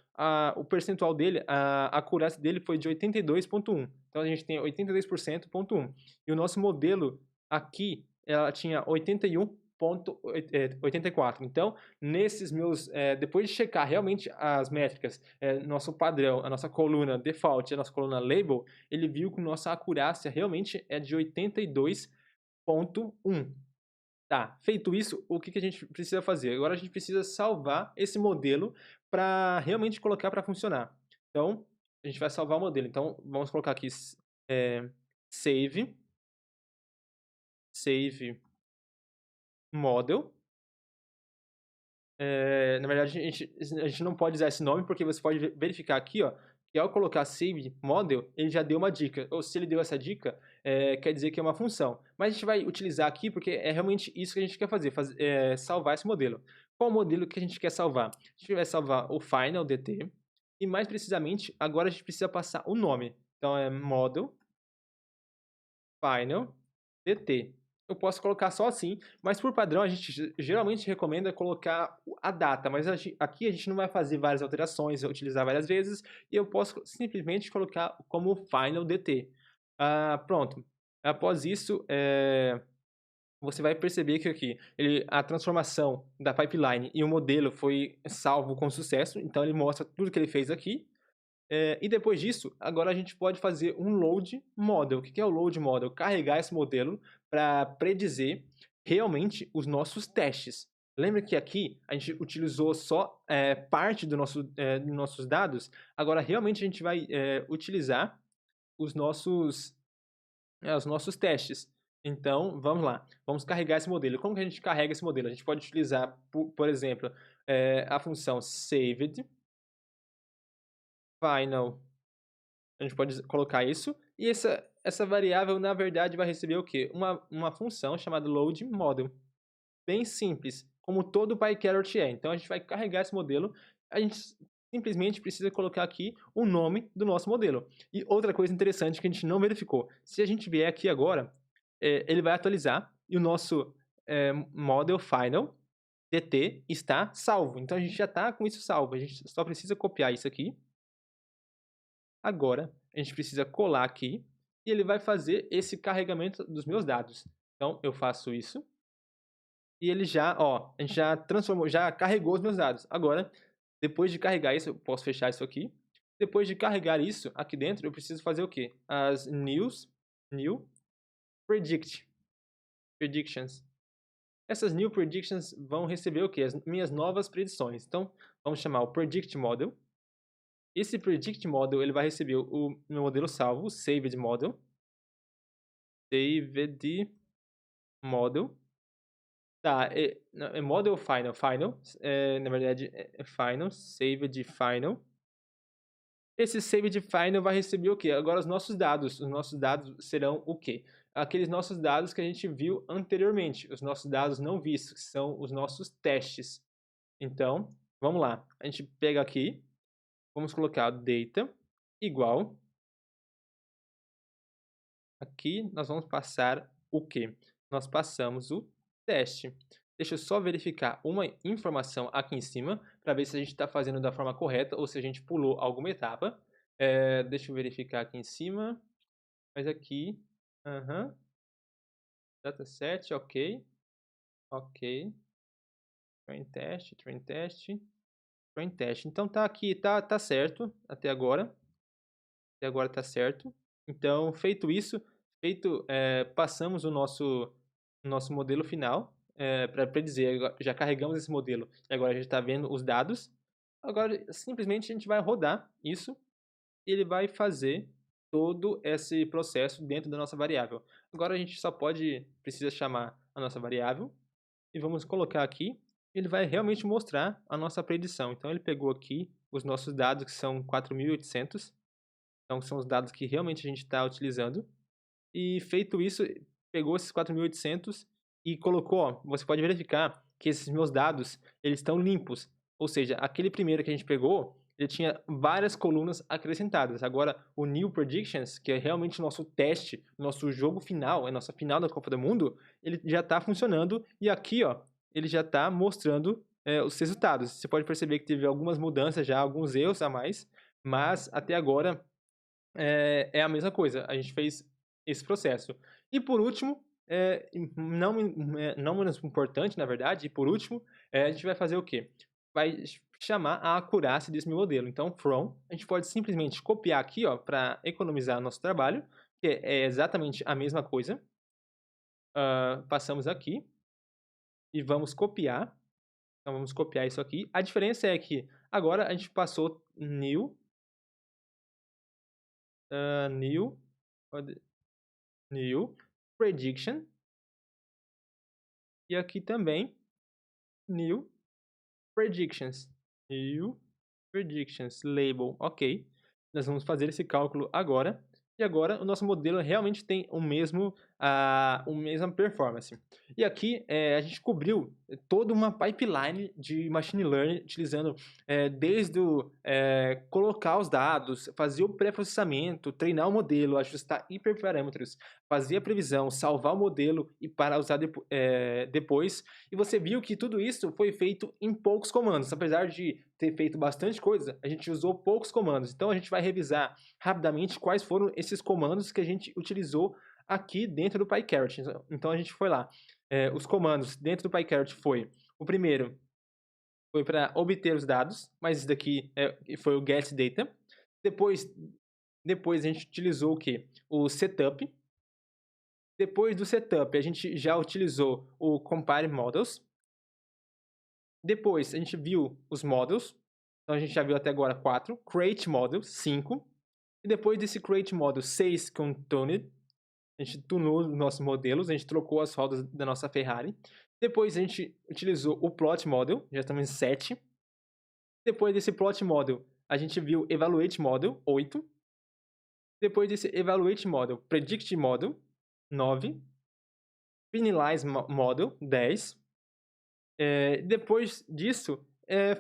o percentual dele, a acurácia dele foi de 82,1. Então a gente tem 82,1. E o nosso modelo aqui, ela tinha 81,84. Então, depois de checar realmente as métricas, nosso padrão, a nossa coluna default, a nossa coluna label, ele viu que nossa acurácia realmente é de 82,1%. ponto 1. Tá, feito isso, o que que a gente precisa fazer? Agora a gente precisa salvar esse modelo para realmente colocar para funcionar. Então, a gente vai salvar o modelo. Então, vamos colocar aqui eh, save, save model. Na verdade, a gente não pode usar esse nome, porque você pode verificar aqui, ó, que ao colocar save model, ele já deu uma dica. Ou se ele deu essa dica, quer dizer que é uma função. Mas a gente vai utilizar aqui porque é realmente isso que a gente quer fazer, salvar esse modelo. Qual o modelo que a gente quer salvar? A gente vai salvar o final dt, e mais precisamente, agora a gente precisa passar o nome. Então é model final dt. Eu posso colocar só assim, mas por padrão a gente geralmente recomenda colocar a data, mas aqui a gente não vai fazer várias alterações, utilizar várias vezes, e eu posso simplesmente colocar como final dt. Pronto. Após isso, você vai perceber que aqui a transformação da pipeline e o modelo foi salvo com sucesso, então ele mostra tudo que ele fez aqui. E depois disso, agora a gente pode fazer um load model. O que é o load model? Carregar esse modelo para predizer realmente os nossos testes. Lembra que aqui a gente utilizou só parte dos nossos dados? Agora realmente a gente vai utilizar os nossos testes. Então, vamos lá. Vamos carregar esse modelo. Como que a gente carrega esse modelo? A gente pode utilizar, por exemplo, a função saved final. A gente pode colocar isso. E essa variável, na verdade, vai receber o quê? Uma função chamada load model. Bem simples, como todo PyCarrot é. Então, a gente vai carregar esse modelo. A gente simplesmente precisa colocar aqui o nome do nosso modelo. E outra coisa interessante que a gente não verificou. Se a gente vier aqui agora, ele vai atualizar e o nosso model final dt está salvo. Então, a gente já está com isso salvo. A gente só precisa copiar isso aqui. Agora, a gente precisa colar aqui e ele vai fazer esse carregamento dos meus dados. Então, eu faço isso e ele a gente já transformou, já carregou os meus dados. Agora, depois de carregar isso, eu posso fechar isso aqui. Depois de carregar isso aqui dentro, eu preciso fazer o quê? As new predictions. Essas new predictions vão receber o quê? As minhas novas predições. Então, vamos chamar o predict model. Esse predict model ele vai receber o meu modelo salvo, saved model. Saved model. Tá, é model final. Final, na verdade, é final. Saved final. Esse saved final vai receber o quê? Agora os nossos dados. Os nossos dados serão o quê? Aqueles nossos dados que a gente viu anteriormente. Os nossos dados não vistos, que são os nossos testes. Então, vamos lá. A gente pega aqui. Vamos colocar data igual. Aqui nós vamos passar o quê? Nós passamos o teste. Deixa eu só verificar uma informação aqui em cima para ver se a gente está fazendo da forma correta ou se a gente pulou alguma etapa. Deixa eu verificar aqui em cima. Mas aqui, dataset, ok, ok, train test, train test, train test. Então tá aqui, tá certo até agora. Até agora tá certo. Então, feito isso, passamos o nosso modelo final para predizer. Já carregamos esse modelo e agora a gente está vendo os dados. Agora, simplesmente, a gente vai rodar isso e ele vai fazer todo esse processo dentro da nossa variável. Agora, a gente só precisa chamar a nossa variável e vamos colocar aqui. Ele vai realmente mostrar a nossa predição. Então, ele pegou aqui os nossos dados, que são 4.800. Então, são os dados que realmente a gente está utilizando. E feito isso, pegou esses 4.800 e colocou, ó, você pode verificar que esses meus dados, eles estão limpos. Ou seja, aquele primeiro que a gente pegou, ele tinha várias colunas acrescentadas. Agora, o New Predictions, que é realmente o nosso teste, nosso jogo final, a nossa final da Copa do Mundo, ele já está funcionando. E aqui, ó, ele já está mostrando os resultados. Você pode perceber que teve algumas mudanças já, alguns erros a mais, mas até agora é a mesma coisa. A gente fez esse processo. E por último, não menos importante, na verdade, e por último, a gente vai fazer o quê? Vai chamar a acurácia desse meu modelo. Então, from, a gente pode simplesmente copiar aqui para economizar nosso trabalho, que é exatamente a mesma coisa. Passamos aqui e vamos copiar. Então vamos copiar isso aqui. A diferença é que agora a gente passou new, pode- new prediction, e aqui também new predictions. New predictions label, ok. Nós vamos fazer esse cálculo agora. E agora o nosso modelo realmente tem a mesma performance. E aqui a gente cobriu toda uma pipeline de machine learning utilizando desde colocar os dados, fazer o pré-processamento, treinar o modelo, ajustar hiperparâmetros, fazer a previsão, salvar o modelo e para usar depois. E você viu que tudo isso foi feito em poucos comandos. Apesar de ter feito bastante coisa, a gente usou poucos comandos. Então a gente vai revisar rapidamente quais foram esses comandos que a gente utilizou aqui dentro do PyCaret. Então a gente foi lá. Os comandos dentro do PyCaret o primeiro foi para obter os dados, mas isso daqui foi o getData. Depois a gente utilizou o quê? O setup. Depois do setup, a gente já utilizou o compare models. Depois a gente viu os models. Então a gente já viu até agora 4. Create model, 5. E depois desse create model 6 com tuned, a gente tunou os nossos modelos, a gente trocou as rodas da nossa Ferrari. Depois a gente utilizou o plot model, já estamos em 7. Depois desse plot model, a gente viu evaluate model, 8. Depois desse evaluate model, predict model, 9. Finalize model, 10. Depois disso,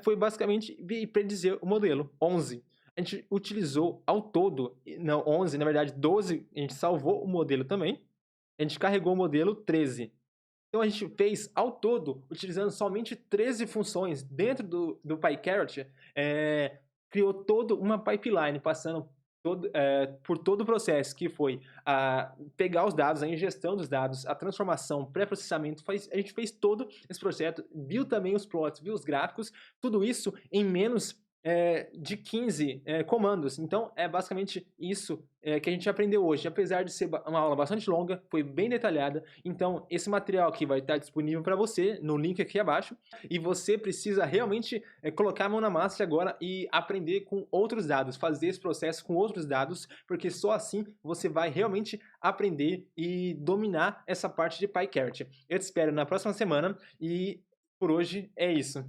foi basicamente predizer o modelo, 11. A gente utilizou ao todo, não, 11, na verdade 12, a gente salvou o modelo também. A gente carregou o modelo 13. Então a gente fez ao todo, utilizando somente 13 funções dentro do PyCaret, criou toda uma pipeline, passando por todo o processo, que foi pegar os dados, a ingestão dos dados, a transformação, pré-processamento. A gente fez todo esse processo, viu também os plots, viu os gráficos, tudo isso em menos de 15 comandos. Então é basicamente isso que a gente aprendeu hoje. Apesar de ser uma aula bastante longa, foi bem detalhada. Então esse material aqui vai estar disponível para você no link aqui abaixo. E você precisa realmente colocar a mão na massa agora e aprender com outros dados, fazer esse processo com outros dados, porque só assim você vai realmente aprender e dominar essa parte de PyCaret. Eu te espero na próxima semana e por hoje é isso.